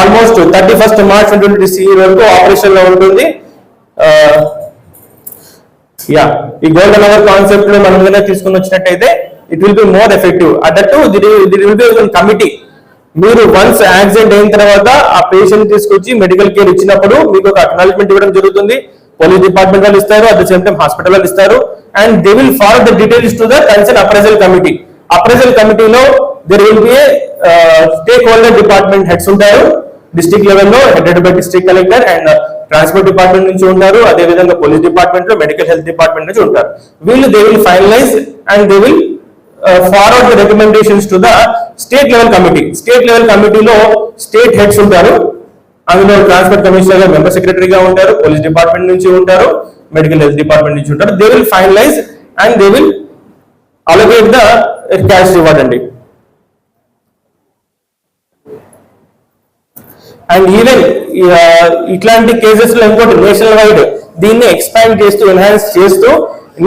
ఆల్మోస్ట్ 31st March 2023 వరకు ఆపరేషన్ లో ఉంటుంది. ఈ గోల్డెన్ అవర్ కాన్సెప్ట్ లో మనం ఏదైనా తీసుకుని వచ్చినట్టయితే it will be more effective. అదట్టు దిర్ విల్ బి కమిటీ. మీరు వన్స్ యాక్సిడెంట్ అయిన తర్వాత ఆ పేషెంట్ తీసుకొచ్చి మెడికల్ కేర్ ఇచ్చినప్పుడు మీకు ఒక అక్నాలెడ్జ్మెంట్ ఇవ్వడం జరుగుతుంది. పోలీస్ డిపార్ట్మెంట్ వాళ్ళు ఇస్తారు, at the same time hospital వాళ్ళు ఇస్తారు. And they will forward the details to the concern appraisal committee. Appraisal కమిటీలో there will be a stakeholder department heads ఉంటారు. డిస్ట్రిక్ట్ లెవెల్లో headed by district collector and transport department నుంచి ఉంటారు. అదే విధంగా పోలీస్ డిపార్ట్మెంట్ లో మెడికల్ హెల్త్ డిపార్ట్మెంట్ నుంచి ఉంటారు. వీళ్ళు they will finalise and they will forward the recommendations to the state level committee. State level కమిటీలో స్టేట్ హెడ్స్ ఉంటారు. అందులో ట్రాన్స్పోర్ట్ కమిషనర్ గా మెంబర్ సెక్రటరీగా ఉంటారు, పోలీస్ డిపార్ట్మెంట్ నుంచి ఉంటారు, మెడికల్ హెల్త్ డిపార్ట్మెంట్ నుంచి ఉంటారు. They will finalise and they will allocate the cash reward అండి. అండ్ ఈవెన్ ఇట్లాంటి కేసెస్ లో ఇంకోటి నేషనల్ వైడ్ దీన్ని ఎక్స్పాండ్ చేస్తూ ఎన్హాన్స్ చేస్తూ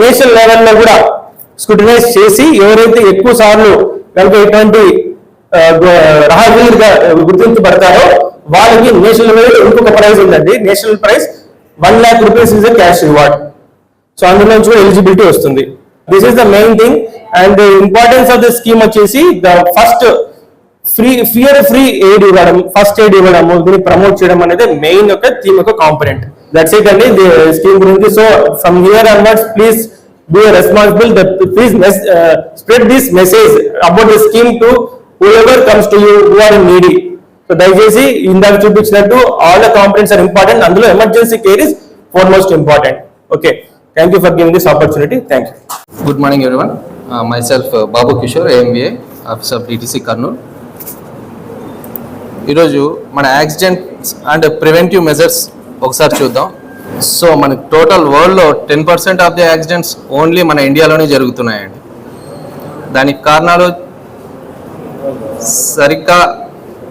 నేషనల్ లెవెల్లో కూడా స్క్రూటినైజ్ చేసి ఎవరైతే ఎక్కువ సార్లు కనుక ఇటువంటి రహదారిగా గుర్తించబడతారో వాళ్ళకి నేషనల్ వైడ్ ఇంకొక ప్రైజ్ ఉందండి. National prize 1 lakh rupees is a cash reward. So అందులో నుంచి కూడా ఎలిజిబిలిటీ వస్తుంది. This is the main thing. And the importance of the scheme వచ్చేసి ద ఫస్ట్ ఫ్రీ ఎయిడ్ ఇవ్వడం, ఫస్ట్ ఎయిడ్ ఇవ్వడము, దీన్ని ప్రమోట్ చేయడం అనేది మెయిన్ యొక్క థీమ్ యొక్క కాంపోనెంట్. దట్స్ ఇట్ అండి స్కీమ్ గురించి. So from here onwards please be responsible, please spread this message about the scheme to whoever comes to you who are needy. So దయచేసి ఇందాక చూపించినట్టు all the components are important. అందులో emergency care is foremost important. Okay, thank you for giving this opportunity. Thank you. Good morning everyone. Myself Babu Kishore, AMBA, Office of DTC Kurnool. ఈరోజు మన యాక్సిడెంట్స్ అండ్ ప్రివెంటివ్ మెజర్స్ ఒకసారి చూద్దాం. సో మనకి టోటల్ వరల్డ్లో 10% ఆఫ్ ది యాక్సిడెంట్స్ ఓన్లీ మన ఇండియాలోనే జరుగుతున్నాయండి. దానికి కారణాలు సరిగ్గా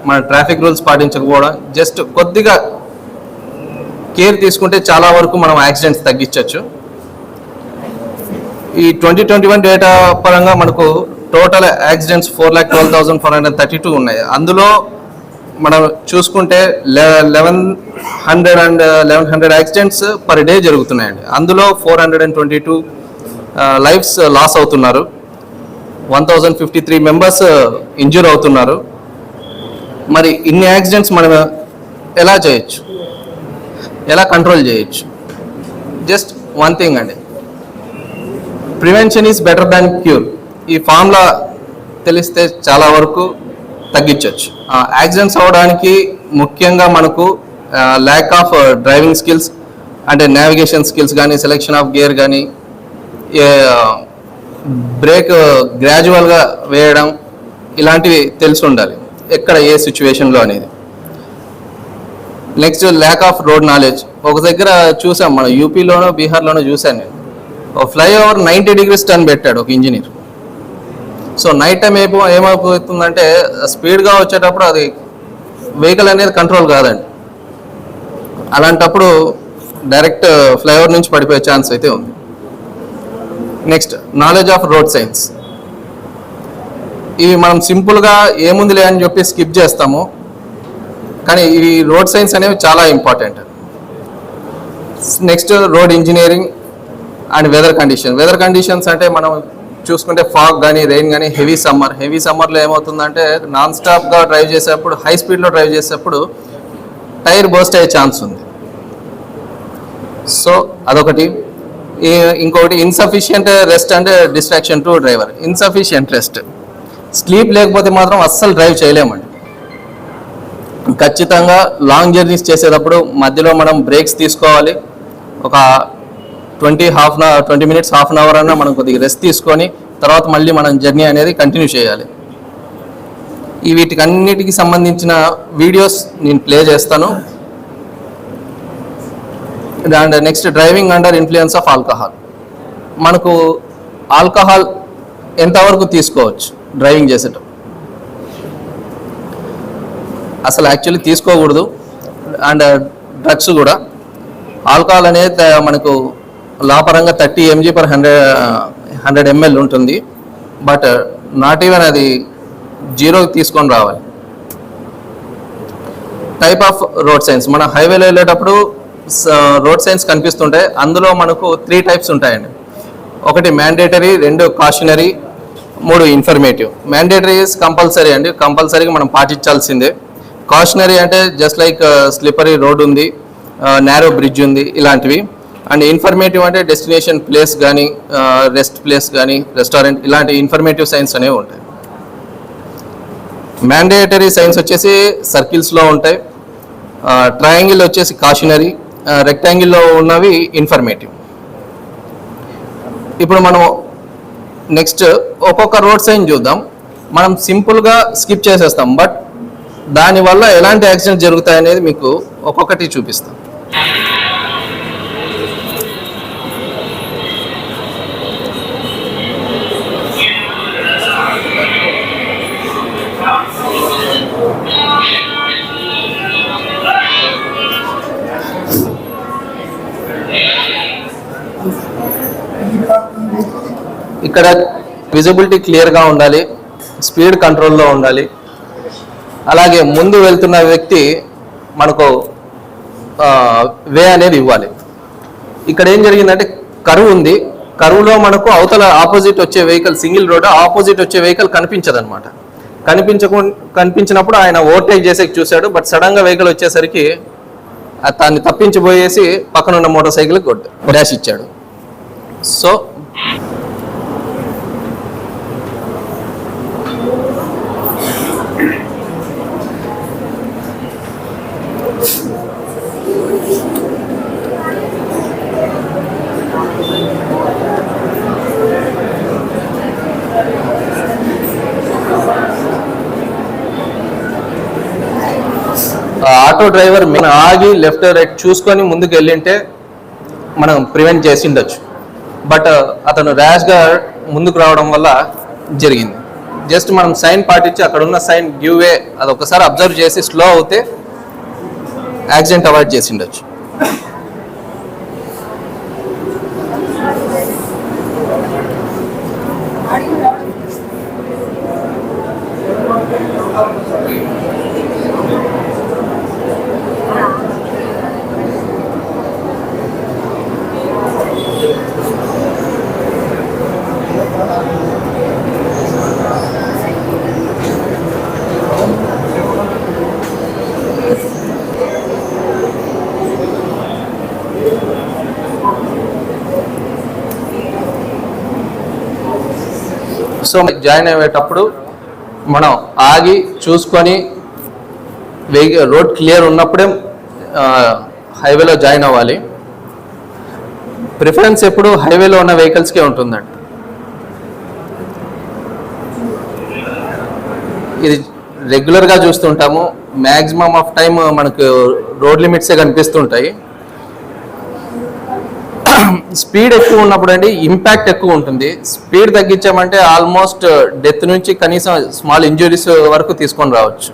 మన ట్రాఫిక్ రూల్స్ పాటించకపోవడం, జస్ట్ కొద్దిగా కేర్ తీసుకుంటే చాలా వరకు మనం యాక్సిడెంట్స్ తగ్గించవచ్చు. ఈ 2021 డేటా పరంగా మనకు టోటల్ యాక్సిడెంట్స్ 4,12,432 ఉన్నాయి. అందులో మనం చూసుకుంటే 1100 యాక్సిడెంట్స్ పర్ డే జరుగుతున్నాయండి. అందులో 422 లైఫ్స్ లాస్ అవుతున్నారు, 1053 మెంబర్స్ ఇంజూర్ అవుతున్నారు. మరి ఇన్ని యాక్సిడెంట్స్ మనం ఎలా చేయొచ్చు, ఎలా కంట్రోల్ చేయొచ్చు? జస్ట్ వన్ థింగ్ అండి, prevention is better than cure. ఈ ఫార్ములా తెలిస్తే చాలా వరకు తగ్గించవచ్చు. యాక్సిడెంట్స్ అవ్వడానికి ముఖ్యంగా మనకు ల్యాక్ ఆఫ్ డ్రైవింగ్ స్కిల్స్, అంటే నావిగేషన్ స్కిల్స్ కానీ, సెలెక్షన్ ఆఫ్ గేర్ కానీ, బ్రేక్ గ్రాడ్యువల్గా వేయడం, ఇలాంటివి తెలిసి ఉండాలి ఎక్కడ ఏ సిచ్యువేషన్లో అనేది. Next lack of road knowledge. ఒక దగ్గర చూసాం, మన యూపీలోనో బీహార్లోనో చూశాను నేను, ఒక ఫ్లైఓవర్ 90 degrees టర్న్ పెట్టాడు ఒక ఇంజనీర్. సో నైట్ టైం ఏమైపోతుందంటే స్పీడ్గా వచ్చేటప్పుడు అది వెహికల్ అనేది కంట్రోల్ కాదండి. అలాంటప్పుడు డైరెక్ట్ ఫ్లైఓవర్ నుంచి పడిపోయే ఛాన్స్ అయితే ఉంది. Next knowledge of road science. ఇవి మనం సింపుల్గా ఏముందిలే అని చెప్పి స్కిప్ చేస్తాము, కానీ ఇవి రోడ్ సైన్స్ అనేవి చాలా important. Next road engineering and weather condition. Weather conditions అంటే మనం చూసుకుంటే ఫాగ్ కానీ, రెయిన్ కానీ, హెవీ సమ్మర్లో ఏమవుతుందంటే నాన్ స్టాప్గా డ్రైవ్ చేసేటప్పుడు, హై స్పీడ్లో డ్రైవ్ చేసేటప్పుడు టైర్ బర్స్ట్ అయ్యే ఛాన్స్ ఉంది. సో అదొకటి. ఇంకొకటి ఇన్సఫిషియంట్ రెస్ట్ అంటే distraction to driver. Insufficient rest, sleep లేకపోతే మాత్రం అస్సలు డ్రైవ్ చేయలేమండి. ఖచ్చితంగా లాంగ్ జర్నీస్ చేసేటప్పుడు మధ్యలో మనం బ్రేక్స్ తీసుకోవాలి. ఒక 20 minutes, హాఫ్ అన్ అవర్ అన్నా మనం కొద్దిగా రెస్ట్ తీసుకొని తర్వాత మళ్ళీ మనం జర్నీ అనేది కంటిన్యూ చేయాలి. ఈ వీటికి అన్నిటికీ సంబంధించిన వీడియోస్ నేను ప్లే చేస్తాను. And next driving under influence of alcohol. మనకు ఆల్కహాల్ ఎంతవరకు తీసుకోవచ్చు డ్రైవింగ్ చేసేటప్పుడు? అసలు యాక్చువల్లీ తీసుకోకూడదు. అండ్ డ్రగ్స్ కూడా. ఆల్కహాల్ అనేది మనకు లాపరంగా 30 mg/100 ml ఉంటుంది, బట్ నాట్ ఈవెన్ అది 0 తీసుకొని రావాలి. Type of road science. మన హైవేలో వెళ్ళేటప్పుడు రోడ్ సైన్స్ కనిపిస్తుంటాయి. అందులో మనకు 3 types ఉంటాయండి. ఒకటి mandatory, 2 cautionary, 3 informative. Mandatory is compulsory అండి, కంపల్సరీగా మనం పాటించాల్సిందే. కాషనరీ అంటే జస్ట్ లైక్ స్లిప్పరీ రోడ్ ఉంది, నేరో బ్రిడ్జ్ ఉంది, ఇలాంటివి. అండ్ ఇన్ఫర్మేటివ్ అంటే డెస్టినేషన్ ప్లేస్ కానీ, రెస్ట్ ప్లేస్ కానీ, రెస్టారెంట్, ఇలాంటి ఇన్ఫర్మేటివ్ సైన్స్ అనేవి ఉంటాయి. మ్యాండేటరీ సైన్స్ వచ్చేసి సర్కిల్స్లో ఉంటాయి, ట్రయాంగిల్ వచ్చేసి కాషనరీ, రెక్టాంగిల్లో ఉన్నవి ఇన్ఫర్మేటివ్. ఇప్పుడు మనం నెక్స్ట్ ఒక్కొక్క రోడ్ సైన్ చూద్దాం. మనం సింపుల్గా స్కిప్ చేసేస్తాం, బట్ దానివల్ల ఎలాంటి యాక్సిడెంట్ జరుగుతాయి అనేది మీకు ఒక్కొక్కటి చూపిస్తాం. ఇక్కడ విజిబిలిటీ క్లియర్గా ఉండాలి, స్పీడ్ కంట్రోల్లో ఉండాలి. అలాగే ముందు వెళ్తున్న వ్యక్తి మనకు వే అనేది ఇవ్వాలి. ఇక్కడ ఏం జరిగిందంటే కరువు ఉంది, కరువులో మనకు అవతల ఆపోజిట్ వచ్చే వెహికల్, సింగిల్ రోడ్, ఆపోజిట్ వచ్చే వెహికల్ కనిపించదనమాట. కనిపించినప్పుడు ఆయన ఓవర్టేక్ చేసే చూశాడు, బట్ సడన్గా వెహికల్ వచ్చేసరికి దాన్ని తప్పించిపోయేసి పక్కనున్న మోటార్ సైకిల్కి డాష్ ఇచ్చాడు. సో ఆటో డ్రైవర్ ఆగి లెఫ్ట్ రైట్ చూసుకొని ముందుకు వెళ్ళింటే మనం ప్రివెంట్ చేసి ఉండొచ్చు. బట్ అతను ర్యాష్గా ముందుకు రావడం వల్ల జరిగింది. జస్ట్ మనం సైన్ పాటించి అక్కడ ఉన్న సైన్ గివ్ వే అది ఒకసారి అబ్జర్వ్ చేసి స్లో అవుతే యాక్సిడెంట్ అవాయిడ్ చేసి ఉండొచ్చు. సో జాయిన్ అయ్యేటప్పుడు మనం ఆగి చూసుకొని రోడ్ క్లియర్ ఉన్నప్పుడే హైవేలో జాయిన్ అవ్వాలి. ప్రిఫరెన్స్ ఎప్పుడు హైవేలో ఉన్న వెహికల్స్కే ఉంటుందండి. ఇది రెగ్యులర్గా చూస్తుంటాము. మ్యాక్సిమం ఆఫ్ టైం మనకు రోడ్ లిమిట్సే కనిపిస్తుంటాయి. స్పీడ్ ఎక్కువ ఉన్నప్పుడు అండి ఇంపాక్ట్ ఎక్కువ ఉంటుంది. స్పీడ్ తగ్గించామంటే ఆల్మోస్ట్ డెత్ నుంచి కనీసం స్మాల్ ఇంజురీస్ వరకు తీసుకొని రావచ్చు.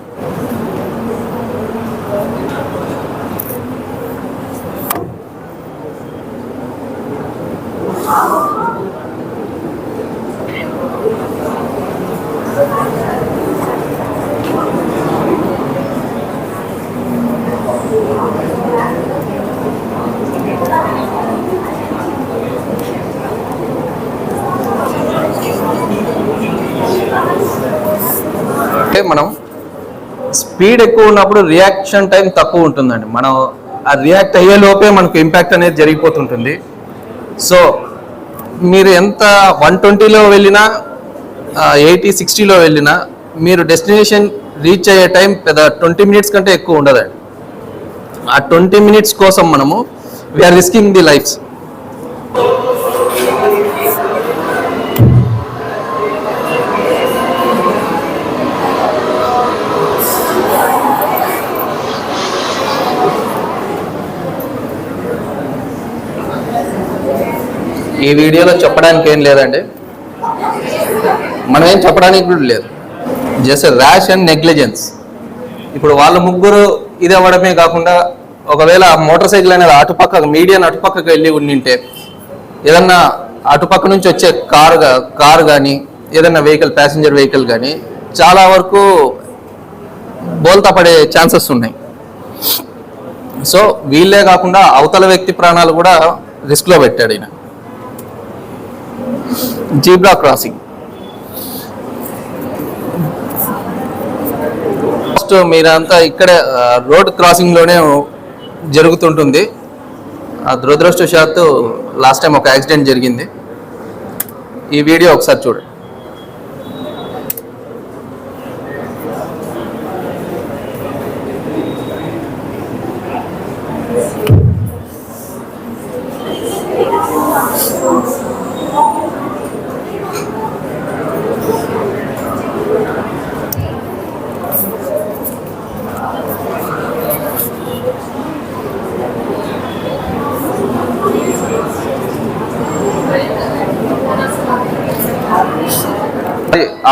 మనం స్పీడ్ ఎక్కువ ఉన్నప్పుడు రియాక్షన్ టైం తక్కువ ఉంటుందండి. మనం ఆ రియాక్ట్ అయ్యే లోపే మనకు ఇంపాక్ట్ అనేది జరిగిపోతుంటుంది. సో మీరు ఎంత 120లో వెళ్ళినా 80, 60లో వెళ్ళినా మీరు డెస్టినేషన్ రీచ్ అయ్యే టైం పెద్ద 20 మినిట్స్ కంటే ఎక్కువ ఉండదండి. ఆ 20 మినిట్స్ కోసం మనము వీఆర్ రిస్కింగ్ ది లైఫ్స్. ఈ వీడియోలో చెప్పడానికి ఏం లేదండి, మనం ఏం చెప్పడానికి కూడా లేదు. Just rash and negligence. ఇప్పుడు వాళ్ళ ముగ్గురు ఇది అవ్వడమే కాకుండా ఒకవేళ మోటార్ సైకిల్ అనేది అటుపక్క మీడియన్ అటుపక్కకి వెళ్ళి ఉండింటే ఏదన్నా అటుపక్క నుంచి వచ్చే కారు కానీ ఏదన్నా వెహికల్ ప్యాసింజర్ వెహికల్ కానీ చాలా వరకు బోల్తా పడే ఛాన్సెస్ ఉన్నాయి. సో వీళ్ళే కాకుండా అవతల వ్యక్తి ప్రాణాలు కూడా రిస్క్లో పెట్టాడు ఈయన. జీబ్రా క్రాసింగ్ ఫస్ట్ మీరంతా ఇక్కడే రోడ్ క్రాసింగ్ లోనే జరుగుతుంటుంది. దురదృష్టవశాత్తు లాస్ట్ టైం ఒక యాక్సిడెంట్ జరిగింది. ఈ వీడియో ఒకసారి చూడండి.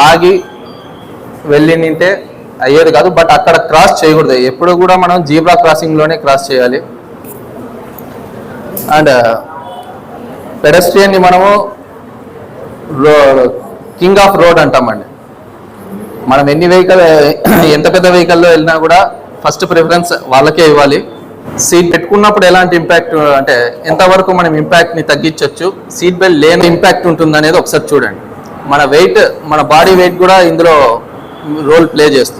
ఆగి వెళ్ళింటే అయ్యేది కాదు, బట్ అక్కడ క్రాస్ చేయకూడదు. ఎప్పుడు కూడా మనం జీబ్రా క్రాసింగ్లోనే క్రాస్ చేయాలి. అండ్ పెడస్ట్రియన్ని మనము కింగ్ ఆఫ్ రోడ్ అంటామండి. మనం ఎంత పెద్ద వెహికల్లో వెళ్ళినా కూడా ఫస్ట్ ప్రిఫరెన్స్ వాళ్ళకే ఇవ్వాలి. సీట్ పెట్టుకున్నప్పుడు ఎలాంటి ఇంపాక్ట్ అంటే ఎంతవరకు మనం ఇంపాక్ట్ని తగ్గించవచ్చు, సీట్ బెల్ట్ లేని ఇంపాక్ట్ ఉంటుంది అనేది ఒకసారి చూడండి. మన బాడీ వెయిట్ కూడా ఇందులో రోల్ ప్లే చేస్తుంది.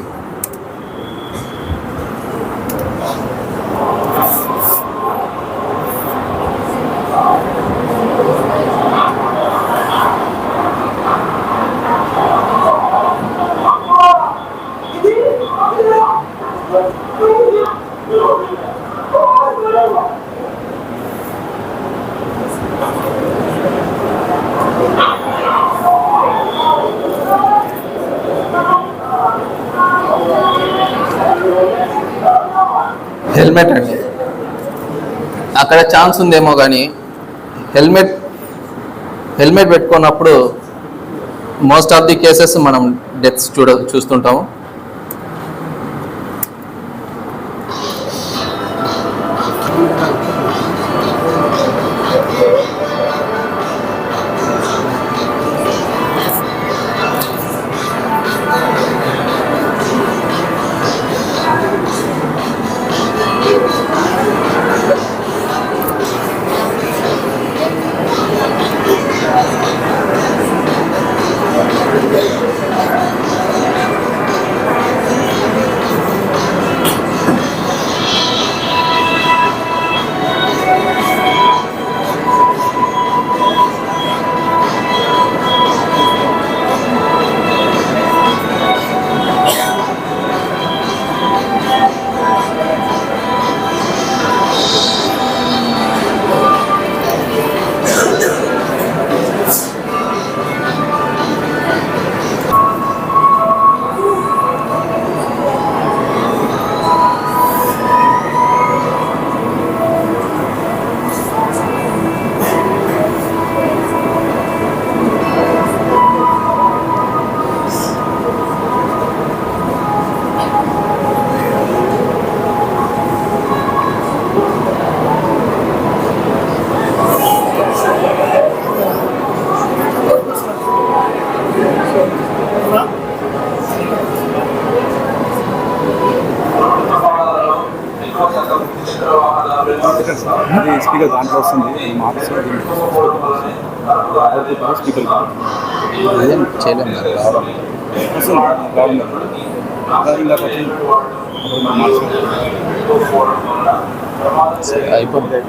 హెల్మెట్ అండి, అక్కడ ఛాన్స్ ఉందేమో కానీ హెల్మెట్ పెట్టుకున్నప్పుడు మోస్ట్ ఆఫ్ ది కేసెస్ మనం డెత్స్ చూస్తుంటాము. స్పీకర్ దాంట్లో వస్తుంది మార్క్స్ స్పీకర్ అయిపోయింది.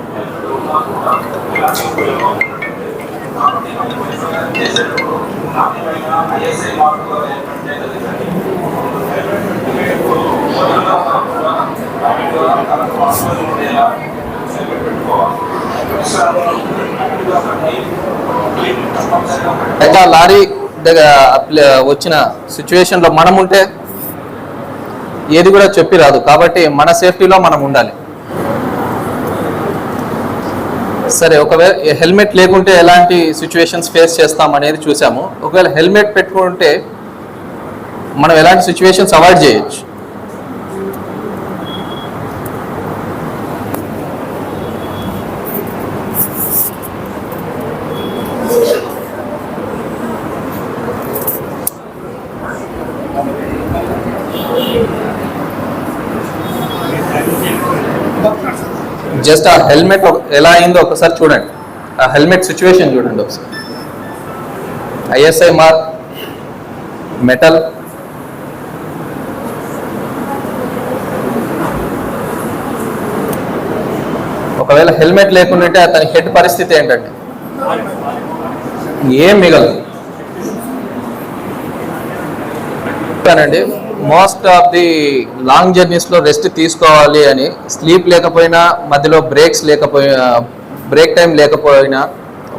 అయితే లారీ దగ్గర వచ్చిన సిచ్యువేషన్లో మనం ఉంటే ఏది కూడా చెప్పి రాదు. కాబట్టి మన సేఫ్టీలో మనం ఉండాలి. సరే, ఒకవేళ హెల్మెట్ లేకుంటే ఎలాంటి సిచ్యువేషన్స్ ఫేస్ చేస్తాం అనేది చూసాము. ఒకవేళ హెల్మెట్ పెట్టుకుంటే మనం ఎలాంటి సిచ్యువేషన్స్ అవాయిడ్ చేయొచ్చు. జస్ట్ ఆ హెల్మెట్ ఎలా అయిందో ఒకసారి చూడండి. ఆ హెల్మెట్ సిచ్యువేషన్ చూడండి ఒకసారి. ఐఎస్ఐ మార్క్, మెటల్, ఒకవేళ హెల్మెట్ లేకుంటే అతని హెడ్ పరిస్థితి ఏంటంటే ఏం మిగలదు. అండి మోస్ట్ ఆఫ్ ది లాంగ్ జర్నీస్లో రెస్ట్ తీసుకోవాలి అని, స్లీప్ లేకపోయినా, మధ్యలో బ్రేక్ టైం లేకపోయినా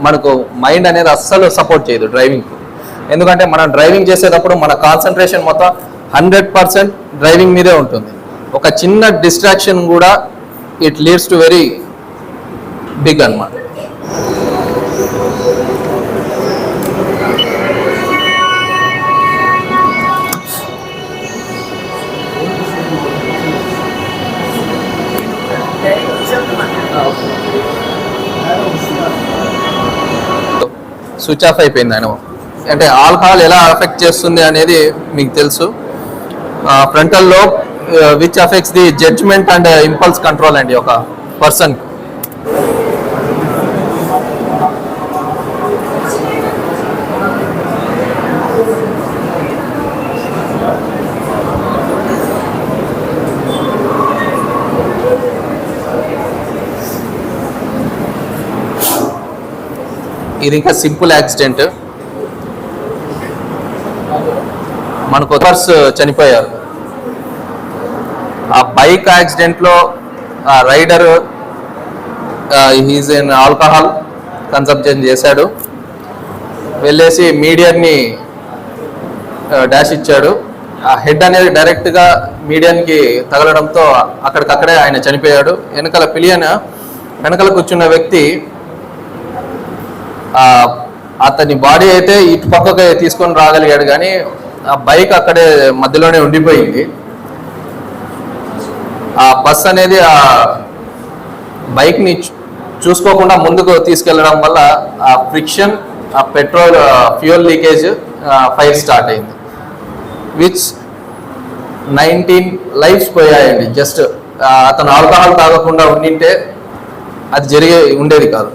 మనకు మైండ్ అనేది అస్సలు సపోర్ట్ చేయదు డ్రైవింగ్కు. ఎందుకంటే మనం డ్రైవింగ్ చేసేటప్పుడు మన కాన్సన్ట్రేషన్ మొత్తం 100% డ్రైవింగ్ మీదే ఉంటుంది. ఒక చిన్న డిస్ట్రాక్షన్ కూడా it leads to very big అన్నమాట. స్విచ్ ఆఫ్ అయిపోయింది ఆయన. అంటే ఆల్కహాల్ ఎలా అఫెక్ట్ చేస్తుంది అనేది మీకు తెలుసు. Frontal lobe which affects the judgment and impulse control అండి ఒక పర్సన్. ఇది ఇంకా సింపుల్ యాక్సిడెంట్. మనకు వర్స్ చనిపోయారు. ఆ బైక్ యాక్సిడెంట్లో ఆ rider he's in alcohol consumption చేశాడు, వెళ్ళేసి మీడియన్ని డాష్ ఇచ్చాడు. ఆ హెడ్ అనేది డైరెక్ట్గా మీడియన్కి తగలడంతో అక్కడికక్కడే ఆయన చనిపోయాడు. వెనకాల కూర్చున్న వ్యక్తి అతని బాడీ అయితే ఇటు పక్కకి తీసుకొని రాగలిగాడు, కానీ ఆ బైక్ అక్కడే మధ్యలోనే ఉండిపోయింది. ఆ బస్ అనేది ఆ బైక్ని చూసుకోకుండా ముందుకు తీసుకెళ్లడం వల్ల ఆ ఫ్రిక్షన్, ఆ petrol fuel leakage, fire start అయింది. విచ్ 19 లైఫ్స్ పోయాయండి. జస్ట్ అతను ఆల్కహాల్ తాగకుండా ఉండింటే అది జరిగే ఉండేది కాదు.